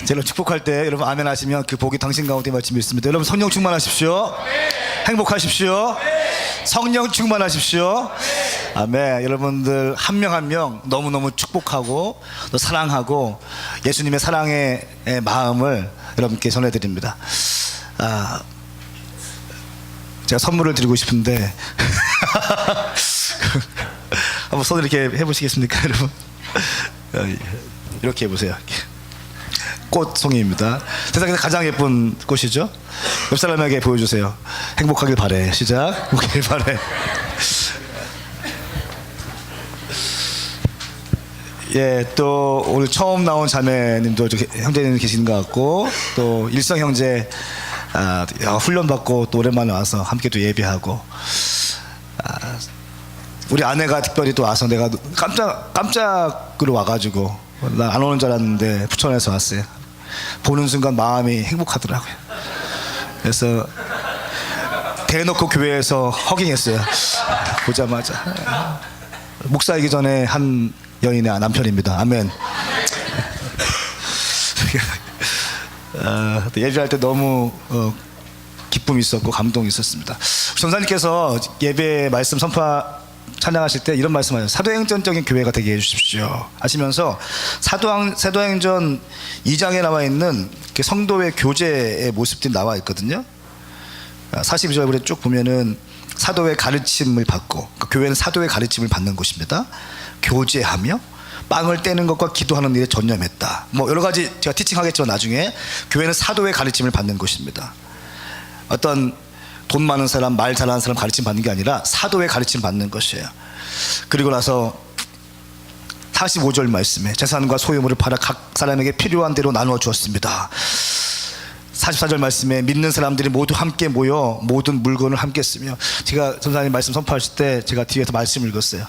제가 축복할 때 여러분 아멘 하시면 그 복이 당신 가운데 마치 있습니다. 여러분 성령 충만하십시오. 행복하십시오. 성령 충만하십시오. 아멘. 여러분들 한 명 한 명 너무너무 축복하고 또 사랑하고 예수님의 사랑의 마음을 여러분께 전해드립니다. 제가 선물을 드리고 싶은데 한번 손을 이렇게 해보시겠습니까, 여러분? 이렇게 해보세요. 꽃송이입니다. 세상에서 가장 예쁜 꽃이죠. 옆 사람에게 보여주세요. 행복하길 바래. 시작. 행복하길 바래. 예, 또 오늘 처음 나온 자매님도 형제님 계신 것 같고, 또 일성 형제 훈련 받고 또 오랜만에 와서 함께 또 예배하고, 우리 아내가 특별히 또 와서 내가 깜짝으로 와가지고 나 안 오는 줄 알았는데 부천에서 왔어요. 보는 순간 마음이 행복하더라고요. 그래서 대놓고 교회에서 허깅했어요. 보자마자. 목사이기 전에 한 여인의 남편입니다. 아멘. 예배할 때 너무 기쁨이 있었고 감동이 있었습니다. 전사님께서 예배 말씀 찬양하실 때 이런 말씀하세요. 사도행전적인 교회가 되게 해주십시오 하시면서 사도행전 2장에 나와 있는 성도의 교제의 모습들이 나와 있거든요. 42절에 쭉 보면은 사도의 가르침을 받고, 교회는 사도의 가르침을 받는 곳입니다. 교제하며 빵을 떼는 것과 기도하는 일에 전념했다. 뭐 여러 가지 제가 티칭하겠지만 나중에 교회는 사도의 가르침을 받는 곳입니다. 어떤 돈 많은 사람, 말 잘하는 사람 가르침 받는 게 아니라 사도의 가르침 받는 것이에요. 그리고 나서 45절 말씀에 재산과 소유물을 팔아 각 사람에게 필요한 대로 나누어 주었습니다. 44절 말씀에 믿는 사람들이 모두 함께 모여 모든 물건을 함께 쓰며, 제가 전사님 말씀 선포하실 때 제가 뒤에서 말씀 읽었어요.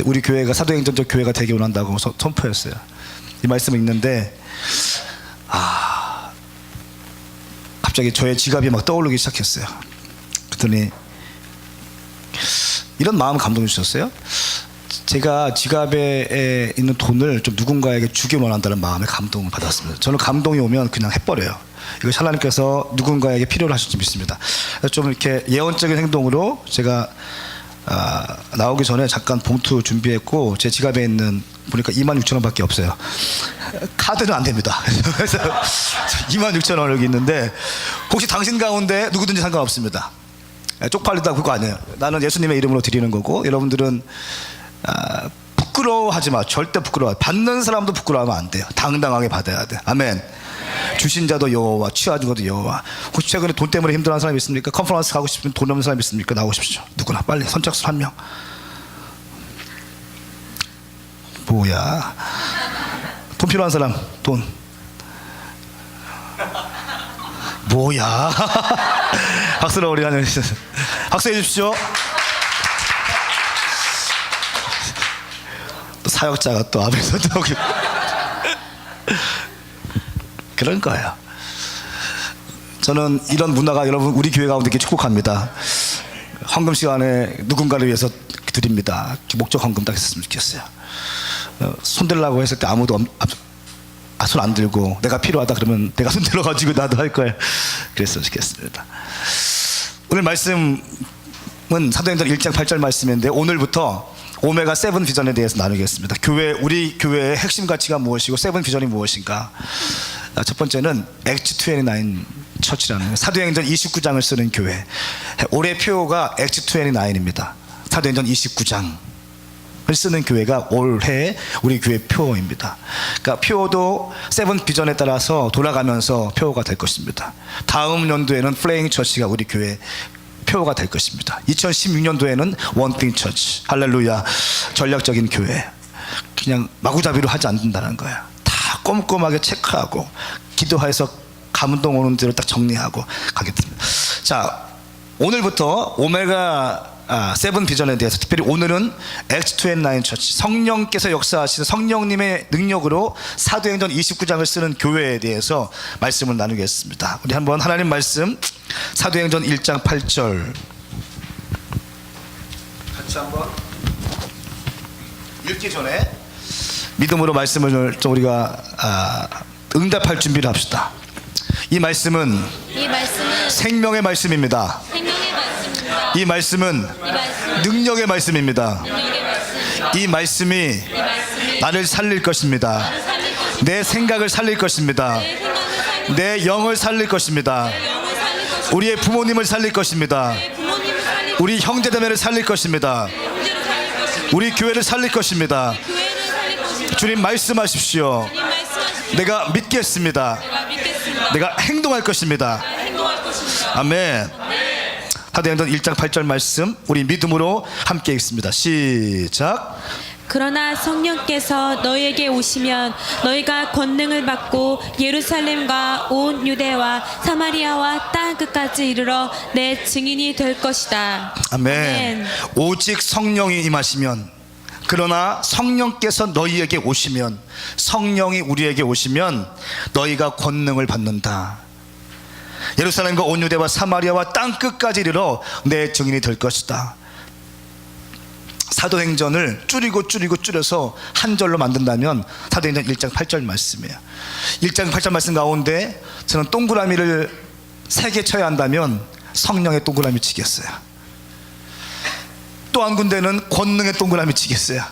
우리 교회가 사도행전적 교회가 되기 원한다고 선포했어요. 이 말씀을 읽는데 갑자기 저의 지갑이 막 떠오르기 시작했어요. 그랬더니 이런 마음 감동을 주셨어요. 제가 지갑에 있는 돈을 좀 누군가에게 주기 원한다는 마음에 감동을 받았습니다. 저는 감동이 오면 그냥 해버려요. 이거 하나님께서 누군가에게 필요로 하실지 믿습니다. 좀 이렇게 예언적인 행동으로 제가 나오기 전에 잠깐 봉투 준비했고, 제 지갑에 있는 보니까 26,000원밖에 없어요. 카드는 안 됩니다. 그래서 26,000원 여기 있는데, 혹시 당신 가운데 누구든지 상관없습니다. 쪽팔리다 그거 아니에요. 나는 예수님의 이름으로 드리는 거고, 여러분들은 부끄러워하지 마. 절대 부끄러워. 받는 사람도 부끄러워하면 안 돼요. 당당하게 받아야 돼. 아멘. 주신 자도 여호와, 취하준 것도 여호와. 혹시 최근에 돈 때문에 힘들어하는 사람이 있습니까? 컨퍼런스 가고 싶으면 돈 없는 사람이 있습니까? 나오십시오. 누구나 빨리 선착순 한 명. 뭐야? 돈 필요한 사람 돈. 뭐야? 박수로 우리 하늘 박수해 주십시오. 또 사역자가 또 앞에서 또 그런 거예요. 저는 이런 문화가 여러분 우리 교회 가운데 이렇게 축복합니다. 헌금 시간에 누군가를 위해서 드립니다. 목적 헌금 딱 했으면 좋겠어요. 손 들라고 했을 때 아무도 손 안 들고 내가 필요하다 그러면 내가 손 들어가지고 나도 할 거예요. 그랬으면 좋겠습니다. 오늘 말씀은 사도행전 1장 8절 말씀인데, 오늘부터 오메가 7 비전에 대해서 나누겠습니다. 우리 교회의 핵심 가치가 무엇이고 7 비전이 무엇인가. 첫 번째는 액트 29 처치라는 사도행전 29장을 쓰는 교회. 올해 표어가 액트 29입니다. 사도행전 29장을 쓰는 교회가 올해 우리 교회 표어입니다. 그러니까 표어도 7 비전에 따라서 돌아가면서 표어가 될 것입니다. 다음 연도에는 플레잉 처치가 우리 교회 표어가 될 것입니다. 2016년도에는 원띵 처치. 할렐루야. 전략적인 교회. 그냥 마구잡이로 하지 않는다는 거예요. 다 꼼꼼하게 체크하고 기도해서 감동 오는 대로 딱 정리하고 가겠습니다. 자, 오늘부터 오메가 7 비전에 대해서, 특별히 오늘은 액트 29 처치, 성령께서 역사하시는 성령님의 능력으로 사도행전 29장을 쓰는 교회에 대해서 말씀을 나누겠습니다. 우리 한번 하나님 말씀 사도행전 1장 8절 같이 한번 읽기 전에 믿음으로 말씀을 좀 우리가 응답할 준비를 합시다. 이 말씀은 생명의 말씀입니다. 이 말씀은 능력의 말씀입니다. 이 말씀이 나를 살릴 것입니다. 내 생각을 살릴 것입니다. 내 영을 살릴 것입니다. 우리의 부모님을 살릴 것입니다. 우리 형제자매를 살릴 것입니다. 우리 교회를 살릴 것입니다. 주님 말씀하십시오. 내가 믿겠습니다. 내가 행동할 것입니다. 아멘. 사도행전 1장 8절 말씀 우리 믿음으로 함께 읽습니다. 시작. 그러나 성령께서 너희에게 오시면 너희가 권능을 받고 예루살렘과 온 유대와 사마리아와 땅 끝까지 이르러 내 증인이 될 것이다. 아멘. 오직 성령이 임하시면, 그러나 성령께서 너희에게 오시면, 성령이 우리에게 오시면 너희가 권능을 받는다. 예루살렘과 온 유대와 사마리아와 땅 끝까지 이르러 내 증인이 될 것이다. 사도행전을 줄여서 한 절로 만든다면 사도행전 1장 8절 말씀이에요. 1장 8절 말씀 가운데 저는 동그라미를 3개 쳐야 한다면 성령의 동그라미 치겠어요. 또 한 군데는 권능의 동그라미 치겠어요.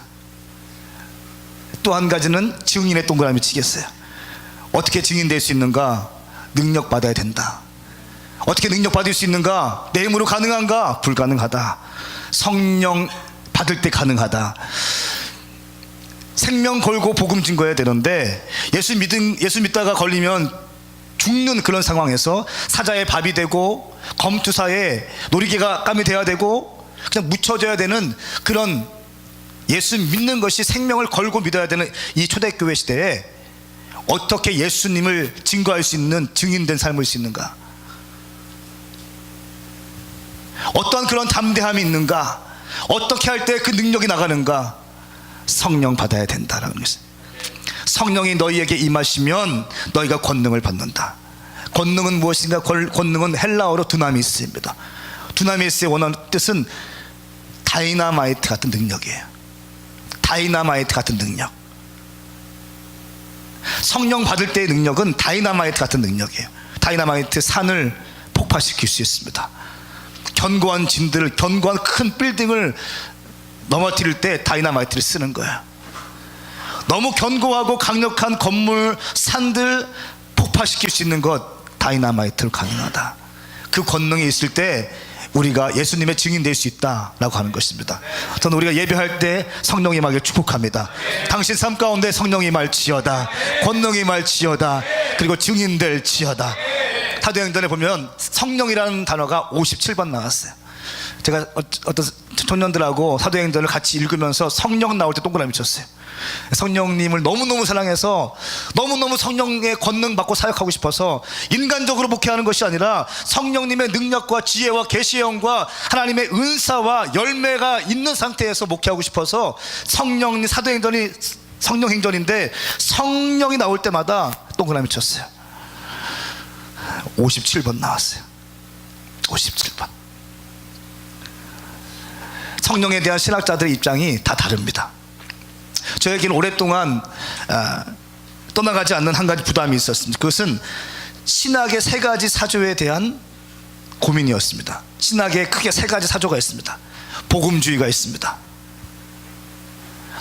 또 한 가지는 증인의 동그라미 치겠어요. 어떻게 증인될 수 있는가? 능력 받아야 된다. 어떻게 능력 받을 수 있는가? 내 힘으로 가능한가? 불가능하다. 성령 받을 때 가능하다. 생명 걸고 복음 증거해야 되는데 예수 믿다가 걸리면 죽는 그런 상황에서 사자의 밥이 되고 검투사의 놀이개가 감이 돼야 되고 그냥 묻혀져야 되는 그런, 예수 믿는 것이 생명을 걸고 믿어야 되는 이 초대교회 시대에 어떻게 예수님을 증거할 수 있는 증인된 삶을 수 있는가? 어떠한 그런 담대함이 있는가? 어떻게 할 때 그 능력이 나가는가? 성령 받아야 된다라는 것이죠. 성령이 너희에게 임하시면 너희가 권능을 받는다. 권능은 무엇인가? 권능은 헬라어로 두나미스입니다. 두나미스의 원어는 뜻은 다이나마이트 같은 능력이에요. 다이나마이트 같은 능력. 성령 받을 때의 능력은 다이나마이트 같은 능력이에요. 다이나마이트 산을 폭파시킬 수 있습니다. 견고한 진들을, 견고한 큰 빌딩을 넘어뜨릴 때 다이나마이트를 쓰는 거예요. 너무 견고하고 강력한 건물, 산들 폭파시킬 수 있는 것, 다이나마이트로 가능하다. 그 권능이 있을 때 우리가 예수님의 증인될 수 있다라고 하는 것입니다. 저는 우리가 예배할 때 성령이 임하길 축복합니다. 당신 삶 가운데 성령이 임할지어다, 권능이 임할지어다, 그리고 증인될지어다. 사도행전에 보면 성령이라는 단어가 57번 나왔어요. 제가 어떤 청년들하고 사도행전을 같이 읽으면서 성령 나올 때 동그라미 쳤어요. 성령님을 너무너무 사랑해서 너무너무 성령의 권능 받고 사역하고 싶어서 인간적으로 목회하는 것이 아니라 성령님의 능력과 지혜와 계시의 영과 하나님의 은사와 열매가 있는 상태에서 목회하고 싶어서 성령님, 사도행전이 성령행전인데 성령이 나올 때마다 동그라미 쳤어요. 57번 나왔어요. 57번. 성령에 대한 신학자들의 입장이 다 다릅니다. 저에게는 오랫동안 떠나가지 않는 한 가지 부담이 있었습니다. 그것은 신학의 3가지 사조에 대한 고민이었습니다. 신학에 크게 3가지 사조가 있습니다. 복음주의가 있습니다.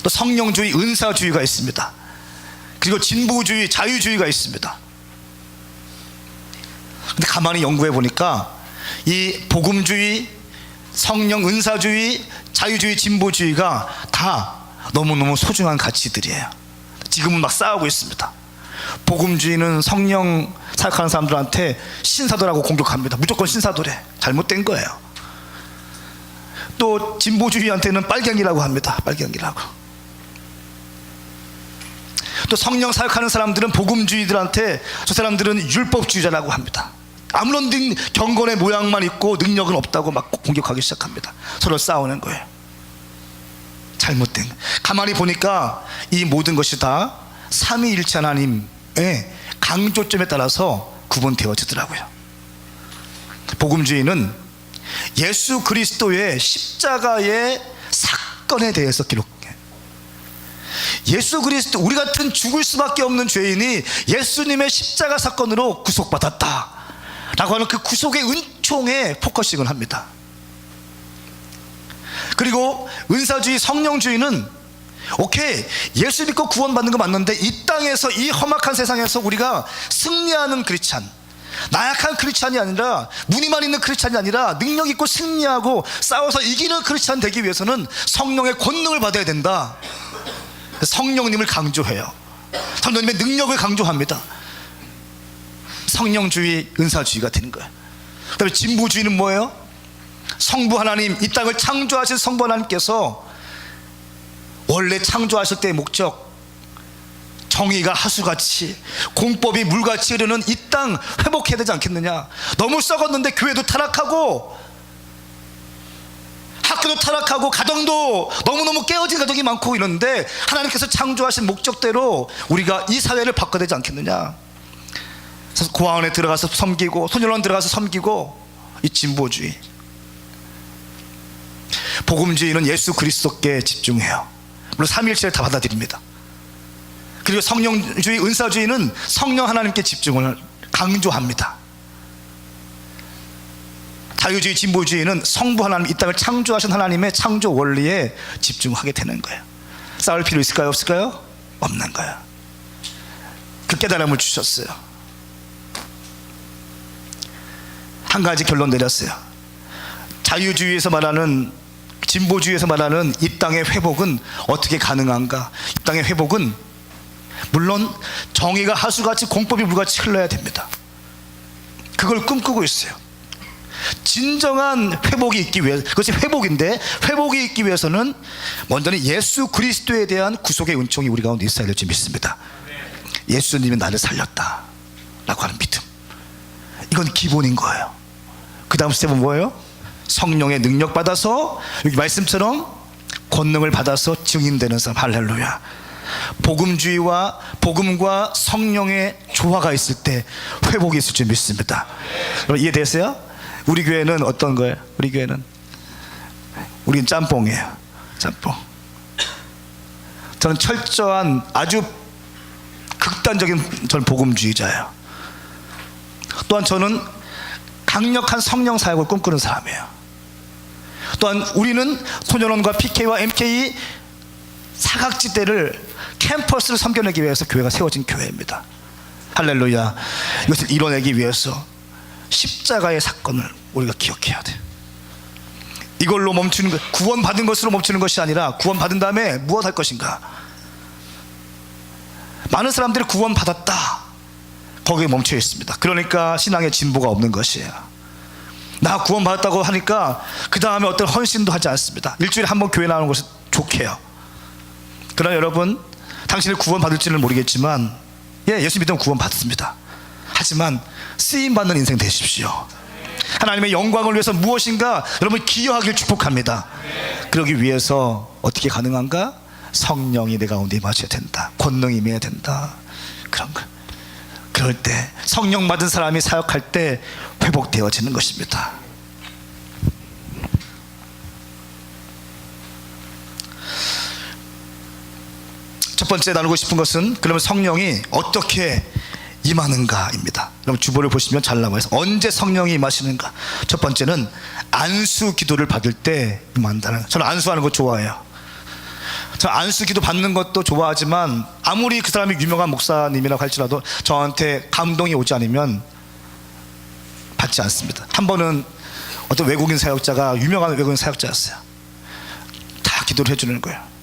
또 성령주의, 은사주의가 있습니다. 그리고 진보주의, 자유주의가 있습니다. 근데 가만히 연구해 보니까 이 복음주의, 성령, 은사주의, 자유주의, 진보주의가 다 너무너무 소중한 가치들이에요. 지금은 막 싸우고 있습니다. 복음주의는 성령 사역하는 사람들한테 신사도라고 공격합니다. 무조건 신사도래. 잘못된 거예요. 또 진보주의한테는 빨갱이라고 합니다. 빨갱이라고. 또 성령 사역하는 사람들은 복음주의들한테 저 사람들은 율법주의자라고 합니다. 아무런 경건의 모양만 있고 능력은 없다고 막 공격하기 시작합니다. 서로 싸우는 거예요. 잘못된. 가만히 보니까 이 모든 것이 다 삼위일체 하나님의 강조점에 따라서 구분되어지더라고요. 복음주의는 예수 그리스도의 십자가의 사건에 대해서 기록해. 예수 그리스도, 우리 같은 죽을 수밖에 없는 죄인이 예수님의 십자가 사건으로 구속받았다 라고 하는 그 구속의 은총에 포커싱을 합니다. 그리고 은사주의, 성령주의는 오케이, 예수 믿고 구원받는 거 맞는데 이 땅에서, 이 험악한 세상에서 우리가 승리하는 크리스찬, 나약한 크리스찬이 아니라, 무늬만 있는 크리스찬이 아니라 능력 있고 승리하고 싸워서 이기는 크리스찬 되기 위해서는 성령의 권능을 받아야 된다. 성령님을 강조해요. 성령님의 능력을 강조합니다. 성령주의, 은사주의가 되는 거예요. 그 다음에 진보주의는 뭐예요? 성부 하나님, 이 땅을 창조하신 성부 하나님께서 원래 창조하실 때의 목적, 정의가 하수같이, 공법이 물같이 흐르는 이 땅 회복해야 되지 않겠느냐. 너무 썩었는데 교회도 타락하고 학교도 타락하고 가정도 너무너무 깨어진 가정이 많고 이런데 하나님께서 창조하신 목적대로 우리가 이 사회를 바꿔야 되지 않겠느냐. 그래서 고아원에 들어가서 섬기고, 소년원 들어가서 섬기고, 이 진보주의. 복음주의는 예수 그리스도께 집중해요. 물론 삼위일체를 다 받아들입니다. 그리고 성령주의, 은사주의는 성령 하나님께 집중을 강조합니다. 자유주의, 진보주의는 성부 하나님, 이 땅을 창조하신 하나님의 창조 원리에 집중하게 되는 거예요. 싸울 필요 있을까요? 없을까요? 없는 거예요. 그 깨달음을 주셨어요. 한 가지 결론 내렸어요. 자유주의에서 말하는, 진보주의에서 말하는 이 땅의 회복은 어떻게 가능한가? 이 땅의 회복은 물론 정의가 하수같이, 공법이 물같이 흘러야 됩니다. 그걸 꿈꾸고 있어요. 진정한 회복이 있기 위해, 그것이 회복인데, 회복이 있기 위해서는 먼저는 예수 그리스도에 대한 구속의 은총이 우리 가운데 있어야 될 줄 믿습니다. 예수님이 나를 살렸다 라고 하는 믿음, 이건 기본인 거예요. 그 다음 스텝은 뭐예요? 성령의 능력 받아서, 여기 말씀처럼 권능을 받아서 증인되는 사람. 할렐루야. 복음주의와, 복음과 성령의 조화가 있을 때 회복이 있을 줄 믿습니다. 여러분 이해되세요? 우리 교회는 어떤 거예요? 우리 교회는, 우리는 짬뽕이에요. 짬뽕. 저는 철저한, 아주 극단적인, 저는 복음주의자예요. 또한 저는 강력한 성령 사역을 꿈꾸는 사람이에요. 또한 우리는 소년원과 PK와 MK 사각지대를, 캠퍼스를 섬겨내기 위해서 교회가 세워진 교회입니다. 할렐루야. 이것을 이뤄내기 위해서 십자가의 사건을 우리가 기억해야 돼. 이걸로 멈추는 것, 구원받은 것으로 멈추는 것이 아니라 구원받은 다음에 무엇 할 것인가. 많은 사람들이 구원받았다, 거기에 멈춰 있습니다. 그러니까 신앙의 진보가 없는 것이에요. 나 구원받았다고 하니까 그 다음에 어떤 헌신도 하지 않습니다. 일주일에 한 번 교회 나오는 것은 좋게요. 그러나 여러분, 당신을 구원받을지는 모르겠지만, 예수 믿으면 구원받습니다. 하지만 쓰임받는 인생 되십시오. 하나님의 영광을 위해서 무엇인가 여러분 기여하길 축복합니다. 그러기 위해서 어떻게 가능한가? 성령이 내 가운데 임하셔야 된다. 권능이 임해야 된다. 그런 거. 그럴 때 성령 받은 사람이 사역할 때 회복되어지는 것입니다. 첫 번째 나누고 싶은 것은, 그러면 성령이 어떻게 임하는가입니다. 그럼 주보를 보시면 잘 나와요. 언제 성령이 임하시는가? 첫 번째는 안수 기도를 받을 때 임한다는. 저는 안수하는 거 좋아해요. 저는 안수 기도 받는 것도 좋아하지만, 아무리 그 사람이 유명한 목사님이라고 할지라도 저한테 감동이 오지 않으면 받지 않습니다. 한 번은 어떤 외국인 사역자가, 유명한 외국인 사역자였어요. 다 기도를 해주는 거예요.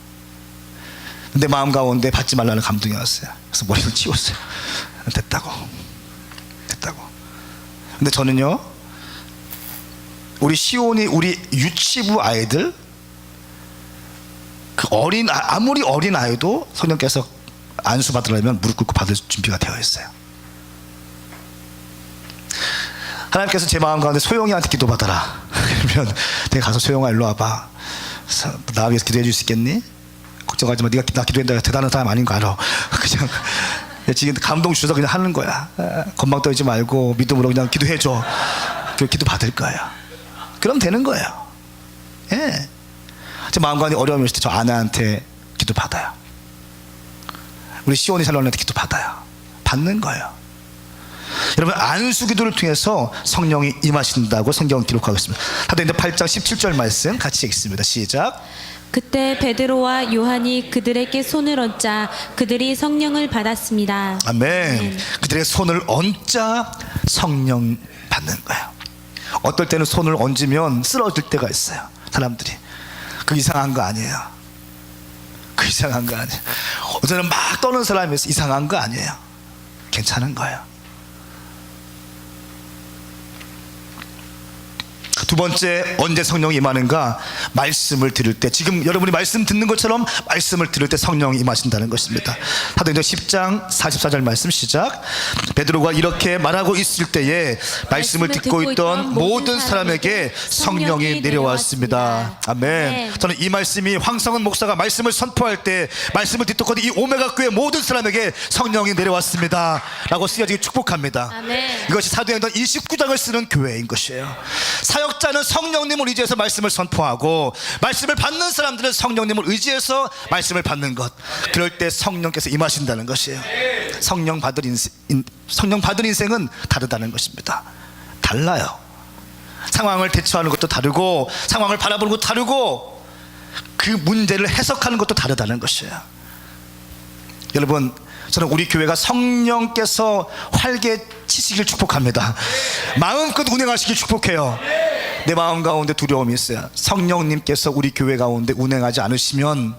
근데 마음 가운데 받지 말라는 감동이 왔어요. 그래서 머리를 치웠어요. 됐다고. 근데 저는요, 우리 시온이, 우리 유치부 아이들, 그 아무리 어린 아이도 성령께서 안수 받으려면 무릎 꿇고 받을 준비가 되어 있어요. 하나님께서 제 마음 가운데 소영이한테 기도받아라 그러면 내가 가서, 소영아 일로 와봐, 나 위해서 기도해 줄 수 있겠니? 걱정하지 마. 네가 나 기도한다 대단한 사람 아닌 거 알아. 그냥 지금 감동 주셔서 그냥 하는 거야. 건방 떨지 말고 믿음으로 그냥 기도해 줘. 그 기도 받을 거야. 그럼 되는 거예요. 예. 제 마음 가운데 어려움이 있을 때 저 아내한테 기도 받아요. 우리 시온이 살려는데 기도 받아요. 받는 거예요. 여러분, 안수기도를 통해서 성령이 임하신다고 성경은 기록하고 있습니다. 사도행전 8장 17절 말씀 같이 읽습니다. 시작. 그때 베드로와 요한이 그들에게 손을 얹자 그들이 성령을 받았습니다. 아멘. 그들의 손을 얹자 성령 받는 거예요. 어떨 때는 손을 얹으면 쓰러질 때가 있어요. 사람들이. 그 이상한 거 아니에요. 그 이상한 거 아니에요. 어제는 막 떠는 사람이 있어. 이상한 거 아니에요. 괜찮은 거예요. 두 번째, 언제 성령이 임하는가? 말씀을 들을 때. 지금 여러분이 말씀 듣는 것처럼 말씀을 들을 때 성령이 임하신다는 것입니다. 사도행전 10장 44절 말씀 시작. 베드로가 이렇게 말하고 있을 때에 말씀을 듣고 있던 모든 사람에게 성령이 내려왔습니다. 아멘. 저는 이 말씀이 황성은 목사가 말씀을 선포할 때 말씀을 듣고 이 오메가 교회 모든 사람에게 성령이 내려왔습니다 라고 쓰여지기 축복합니다. 아멘. 이것이 사도행전 29장을 쓰는 교회인 것이에요. 사역자는 성령님을 의지해서 말씀을 선포하고 말씀을 받는 사람들은 성령님을 의지해서 말씀을 받는 것. 그럴 때 성령께서 임하신다는 것이에요. 성령 받을 인생은 다르다는 것입니다. 달라요. 상황을 대처하는 것도 다르고 상황을 바라보는 것도 다르고 그 문제를 해석하는 것도 다르다는 것이에요. 여러분, 저는 우리 교회가 성령께서 활개치시길 축복합니다. 마음껏 운행하시길 축복해요. 내 마음 가운데 두려움이 있어요. 성령님께서 우리 교회 가운데 운행하지 않으시면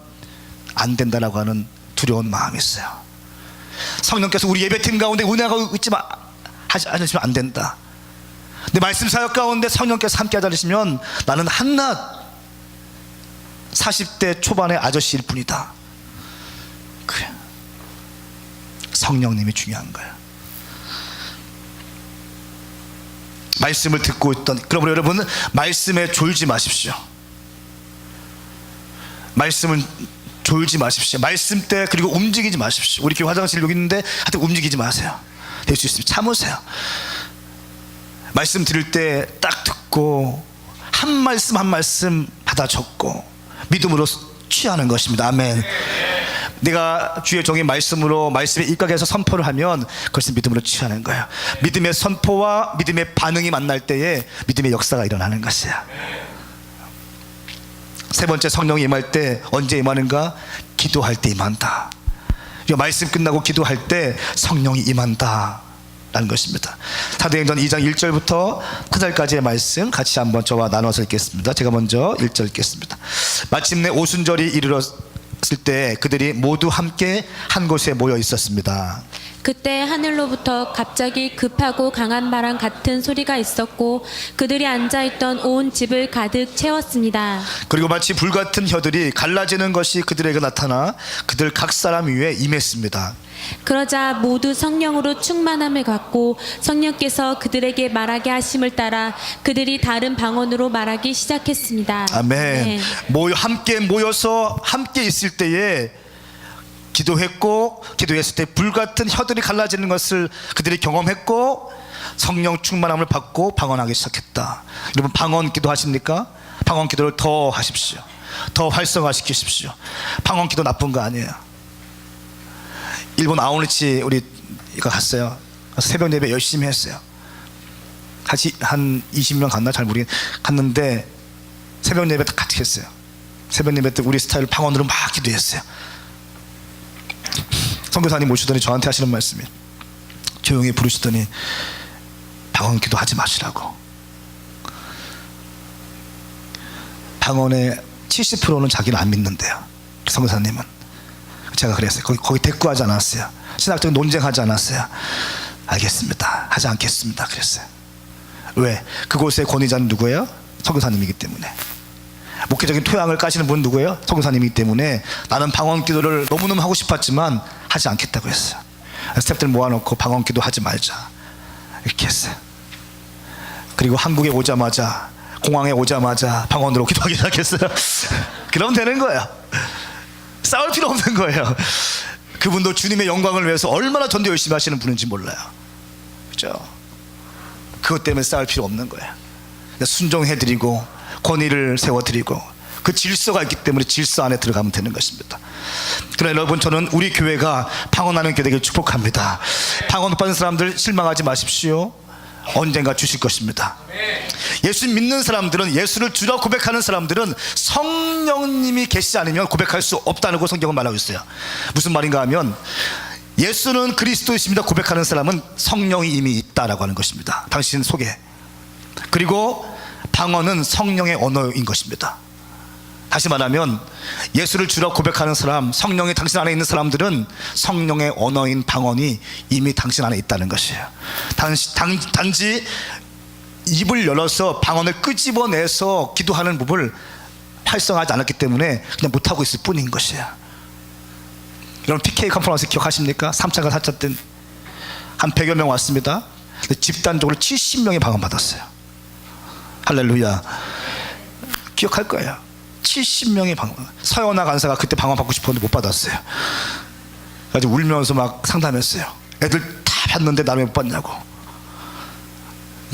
안 된다라고 하는 두려운 마음이 있어요. 성령께서 우리 예배팀 가운데 운행하고 하지 않으시면 안 된다. 내 말씀 사역 가운데 성령께서 함께 하지 않으시면 나는 한낱 40대 초반의 아저씨일 뿐이다. 그래. 성령님이 중요한 거예요. 말씀을 듣고 있던, 그러므로 여러분은 말씀에 졸지 마십시오. 말씀은 졸지 마십시오. 말씀 때 그리고 움직이지 마십시오. 우리 교회 화장실 여기 있는데 하여튼 움직이지 마세요. 될 수 있으면 참으세요. 말씀 들을 때 딱 듣고 한 말씀 한 말씀 받아 적고 믿음으로 취하는 것입니다. 아멘. 내가 주의 종이 말씀으로 말씀에 입각해서 선포를 하면 그것은 믿음으로 취하는 거예요. 믿음의 선포와 믿음의 반응이 만날 때에 믿음의 역사가 일어나는 것이야. 세 번째, 성령이 임할 때 언제 임하는가? 기도할 때 임한다. 말씀 끝나고 기도할 때 성령이 임한다 라는 것입니다. 사도행전 2장 1절부터 4절까지의 말씀 같이 한번 저와 나눠서 읽겠습니다. 제가 먼저 1절 읽겠습니다. 마침내 오순절이 이르렀을 때 그들이 모두 함께 한 곳에 모여 있었습니다. 그때 하늘로부터 갑자기 급하고 강한 바람 같은 소리가 있었고 그들이 앉아있던 온 집을 가득 채웠습니다. 그리고 마치 불같은 혀들이 갈라지는 것이 그들에게 나타나 그들 각 사람 위에 임했습니다. 그러자 모두 성령으로 충만함을 갖고 성령께서 그들에게 말하게 하심을 따라 그들이 다른 방언으로 말하기 시작했습니다. 아멘. 함께 모여서 함께 있을 때에 기도했을 때 불같은 혀들이 갈라지는 것을 그들이 경험했고 성령 충만함을 받고 방언하기 시작했다. 여러분, 방언 기도 하십니까? 방언 기도를 더 하십시오. 더 활성화시키십시오. 방언 기도 나쁜 거 아니에요. 일본 아오니치 우리가 갔어요. 새벽 예배 열심히 했어요. 같이 한 20명 갔나 잘 모르겠는데 갔는데 새벽 예배 같이 했어요. 새벽 예배 때 우리 스타일 방언으로 막 기도했어요. 선교사님 모시더니 저한테 하시는 말씀이 조용히 부르시더니 방언 기도하지 마시라고. 방언의 70%는 자기는 안 믿는데요. 선교사님은. 제가 그랬어요. 거기 대꾸하지 않았어요. 신학적 논쟁하지 않았어요. 알겠습니다. 하지 않겠습니다. 그랬어요. 왜? 그곳의 권위자는 누구예요? 선교사님이기 때문에. 목회적인 토양을 까시는 분은 누구예요? 선교사님이기 때문에 나는 방언 기도를 너무너무 하고 싶었지만 하지 않겠다고 했어요. 스태프들 모아놓고 방언 기도 하지 말자 이렇게 했어요. 그리고 한국에 오자마자, 공항에 오자마자 방언으로 기도하기 시작했어요. 그러면 되는 거예요. 싸울 필요 없는 거예요. 그분도 주님의 영광을 위해서 얼마나 전도 열심히 하시는 분인지 몰라요. 그죠? 그것 때문에 싸울 필요 없는 거예요. 순종해드리고 권위를 세워드리고 그 질서가 있기 때문에 질서 안에 들어가면 되는 것입니다. 그러나 여러분, 저는 우리 교회가 방언하는 교회 되길 축복합니다. 방언 못 받은 사람들 실망하지 마십시오. 언젠가 주실 것입니다. 예수 믿는 사람들은, 예수를 주라 고백하는 사람들은 성령님이 계시지 않으면 고백할 수 없다는 거 성경은 말하고 있어요. 무슨 말인가 하면, 예수는 그리스도이십니다 고백하는 사람은 성령이 이미 있다라고 하는 것입니다. 당신 속에. 그리고 방언은 성령의 언어인 것입니다. 다시 말하면 예수를 주라 고백하는 사람, 성령이 당신 안에 있는 사람들은 성령의 언어인 방언이 이미 당신 안에 있다는 것이에요. 단지 입을 열어서 방언을 끄집어내서 기도하는 법을 활성화하지 않았기 때문에 그냥 못하고 있을 뿐인 것이에요. 여러분, PK 컨퍼런스 기억하십니까? 3차가 4차 때 한 100여 명 왔습니다. 집단적으로 70명이 방언 받았어요. 할렐루야. 기억할 거예요. 70명이 방언. 서연아 간사가 그때 방언 받고 싶었는데 못 받았어요. 그래서 울면서 막 상담했어요. 애들 다 받는데 나는 왜 못 받냐고.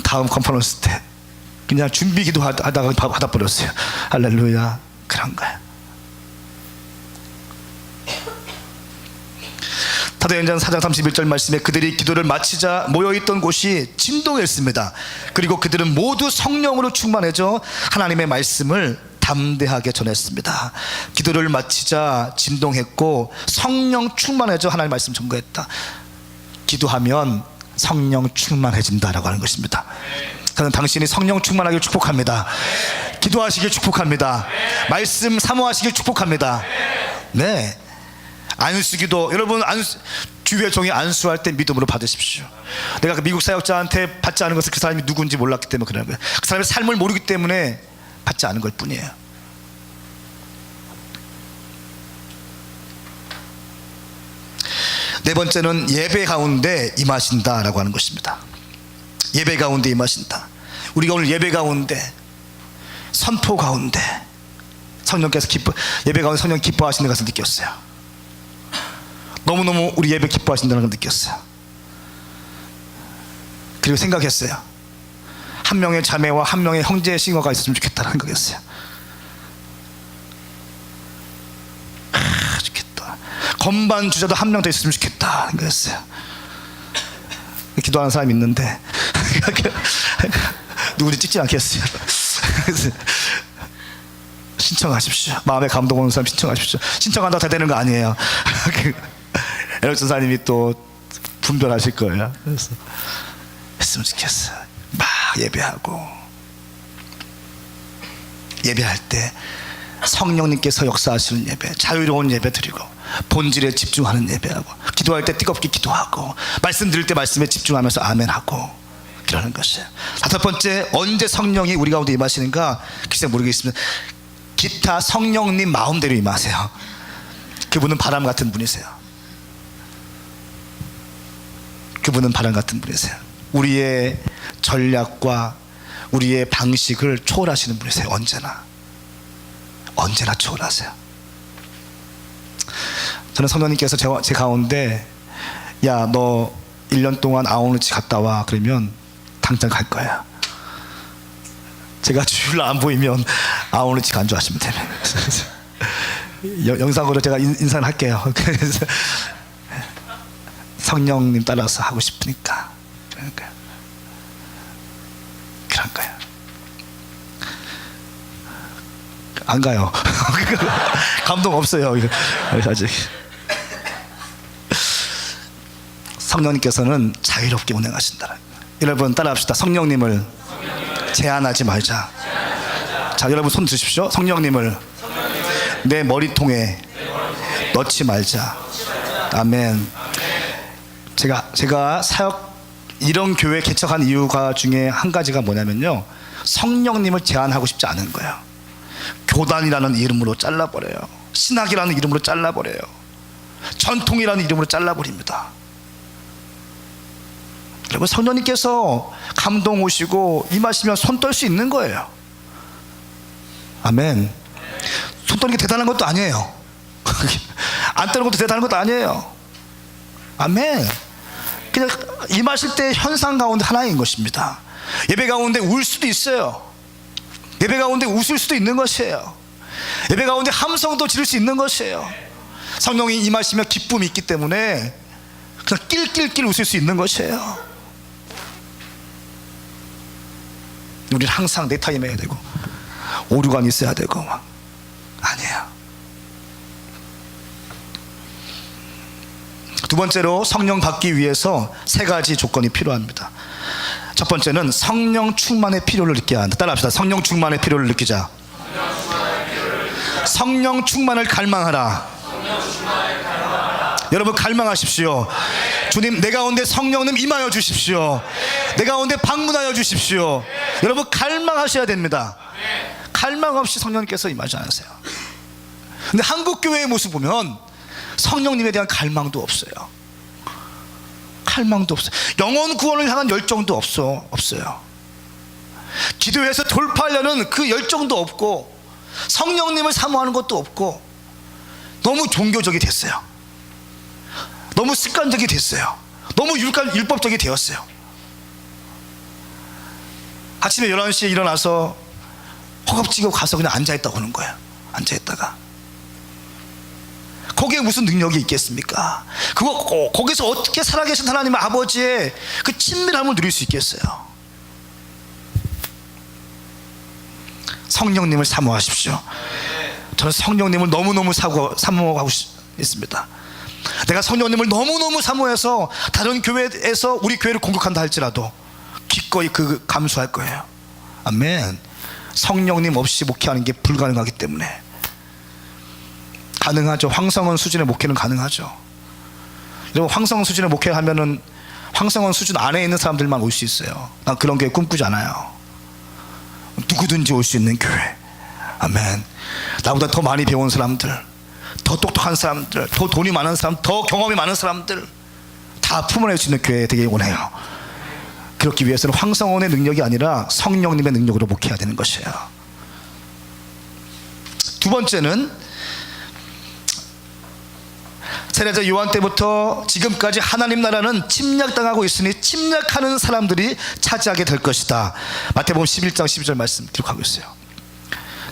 다음 컨퍼런스 때 그냥 준비 기도하다가 받아버렸어요. 할렐루야. 그런 거예요. 사도행전 4장 31절 말씀에 그들이 기도를 마치자 모여있던 곳이 진동했습니다. 그리고 그들은 모두 성령으로 충만해져 하나님의 말씀을 담대하게 전했습니다. 기도를 마치자 진동했고 성령 충만해져 하나님의 말씀 전거했다. 기도하면 성령 충만해진다라고 하는 것입니다. 저는 당신이 성령 충만하길 축복합니다. 기도하시길 축복합니다. 말씀 사모하시길 축복합니다. 네. 안수기도, 여러분, 주의 종이 안수할 때 믿음으로 받으십시오. 내가 그 미국 사역자한테 받지 않은 것은 그 사람이 누군지 몰랐기 때문에 그런 거예요. 그 사람의 삶을 모르기 때문에 받지 않은 것 뿐이에요. 네 번째는 예배 가운데 임하신다라고 하는 것입니다. 예배 가운데 임하신다. 우리가 오늘 예배 가운데, 선포 가운데 성령께서 예배 가운데 성령 기뻐하시는 것을 느꼈어요. 너무너무 우리 예배 기뻐하신다는 걸 느꼈어요. 그리고 생각했어요. 한 명의 자매와 한 명의 형제 싱어가 있었으면 좋겠다는 생각했어요. 좋겠다. 건반 주자도 한 명 더 있었으면 좋겠다 생각했어요. 기도하는 사람이 있는데 누구지 찍지 않겠어요. 신청하십시오. 마음에 감동 오는 사람 신청하십시오. 신청한다고 다 되는 거 아니에요. 에릭 전사님이 또 분별하실 거예요. 그래서 했으면 좋겠어요. 막 예배할 때 성령님께서 역사하시는 예배, 자유로운 예배 드리고 본질에 집중하는 예배하고, 기도할 때 뜨겁게 기도하고, 말씀 드릴 때 말씀에 집중하면서 아멘하고 그러는 것이에요. 다섯 번째, 언제 성령이 우리 가운데 임하시는가? 글쎄 모르겠습니다. 기타 성령님 마음대로 임하세요. 그분은 바람 같은 분이세요. 그분은 바람 같은 분이세요. 우리의 전략과 우리의 방식을 초월하시는 분이세요. 언제나 초월하세요. 저는 성령님께서 제 가운데, 야, 너 1년 동안 아우르치 갔다 와, 그러면 당장 갈 거야. 제가 주일날 안 보이면 아우르치 간주하시면 됩니다. 영상으로 제가 인사를 할게요. 그래서 성령님 따라서 하고 싶으니까 그런 거예요. 안 가요. 감동 없어요. 아직. 성령님께서는 자유롭게 운행하신다. 여러분 따라합시다. 성령님을 제한하지 말자. 자, 여러분 손 드십시오. 성령님을 내 머리통에 넣지 말자. 아멘. 제가 사역 이런 교회 개척한 이유가 중에 한 가지가 뭐냐면요, 성령님을 제한하고 싶지 않은 거예요. 교단이라는 이름으로 잘라버려요. 신학이라는 이름으로 잘라버려요. 전통이라는 이름으로 잘라버립니다. 여러분, 성령님께서 감동 오시고 임하시면 손 떨 수 있는 거예요. 아멘. 손 떠는 게 대단한 것도 아니에요. 안 떠는 것도 대단한 것도 아니에요. 아멘. 그냥 임하실 때 현상 가운데 하나인 것입니다. 예배 가운데 울 수도 있어요. 예배 가운데 웃을 수도 있는 것이에요. 예배 가운데 함성도 지를 수 있는 것이에요. 성령이 임하시면 기쁨이 있기 때문에 그냥 낄낄낄 웃을 수 있는 것이에요. 우리는 항상 내 타임 해야 되고 오류가 있어야 되고 막 아니에요. 두 번째로 성령 받기 위해서 세 가지 조건이 필요합니다. 첫 번째는 성령 충만의 필요를 느껴야 한다. 따라합시다. 성령 충만의 필요를 느끼자. 성령 충만을 갈망하라. 여러분 갈망하십시오. 주님, 내 가운데 성령님 임하여 주십시오. 내 가운데 방문하여 주십시오. 여러분 갈망하셔야 됩니다. 갈망 없이 성령님께서 임하지 않으세요. 근데 한국 교회의 모습 보면 성령님에 대한 갈망도 없어요. 갈망도 없어요. 영혼 구원을 향한 열정도 없어요. 기도해서 돌파하려는 그 열정도 없고 성령님을 사모하는 것도 없고 너무 종교적이 됐어요. 너무 습관적이 됐어요. 너무 율법적이 되었어요. 아침에 11시에 일어나서 허겁지겁 가서 그냥 앉아있다고 하는 거예요. 앉아있다가 거기에 무슨 능력이 있겠습니까? 거기서 어떻게 살아계신 하나님 아버지의 그 친밀함을 누릴 수 있겠어요? 성령님을 사모하십시오. 저는 성령님을 너무너무 사모하고 있습니다. 내가 성령님을 너무너무 사모해서 다른 교회에서 우리 교회를 공격한다 할지라도 기꺼이 감수할 거예요. 아멘. 성령님 없이 목회하는 게 불가능하기 때문에. 가능하죠. 황성원 수준의 목회는 가능하죠. 여러분 황성원 수준의 목회하면은 황성원 수준 안에 있는 사람들만 올 수 있어요. 난 그런 교회 꿈꾸지 않아요. 누구든지 올 수 있는 교회. 아멘. 나보다 더 많이 배운 사람들, 더 똑똑한 사람들, 더 돈이 많은 사람, 더 경험이 많은 사람들 다 품어낼 수 있는 교회 되게 원해요. 그렇기 위해서는 황성원의 능력이 아니라 성령님의 능력으로 목회해야 되는 것이에요. 두 번째는 세례자 요한 때부터 지금까지 하나님 나라는 침략당하고 있으니 침략하는 사람들이 차지하게 될 것이다. 마태복음 11장 12절 말씀 기록하고 있어요.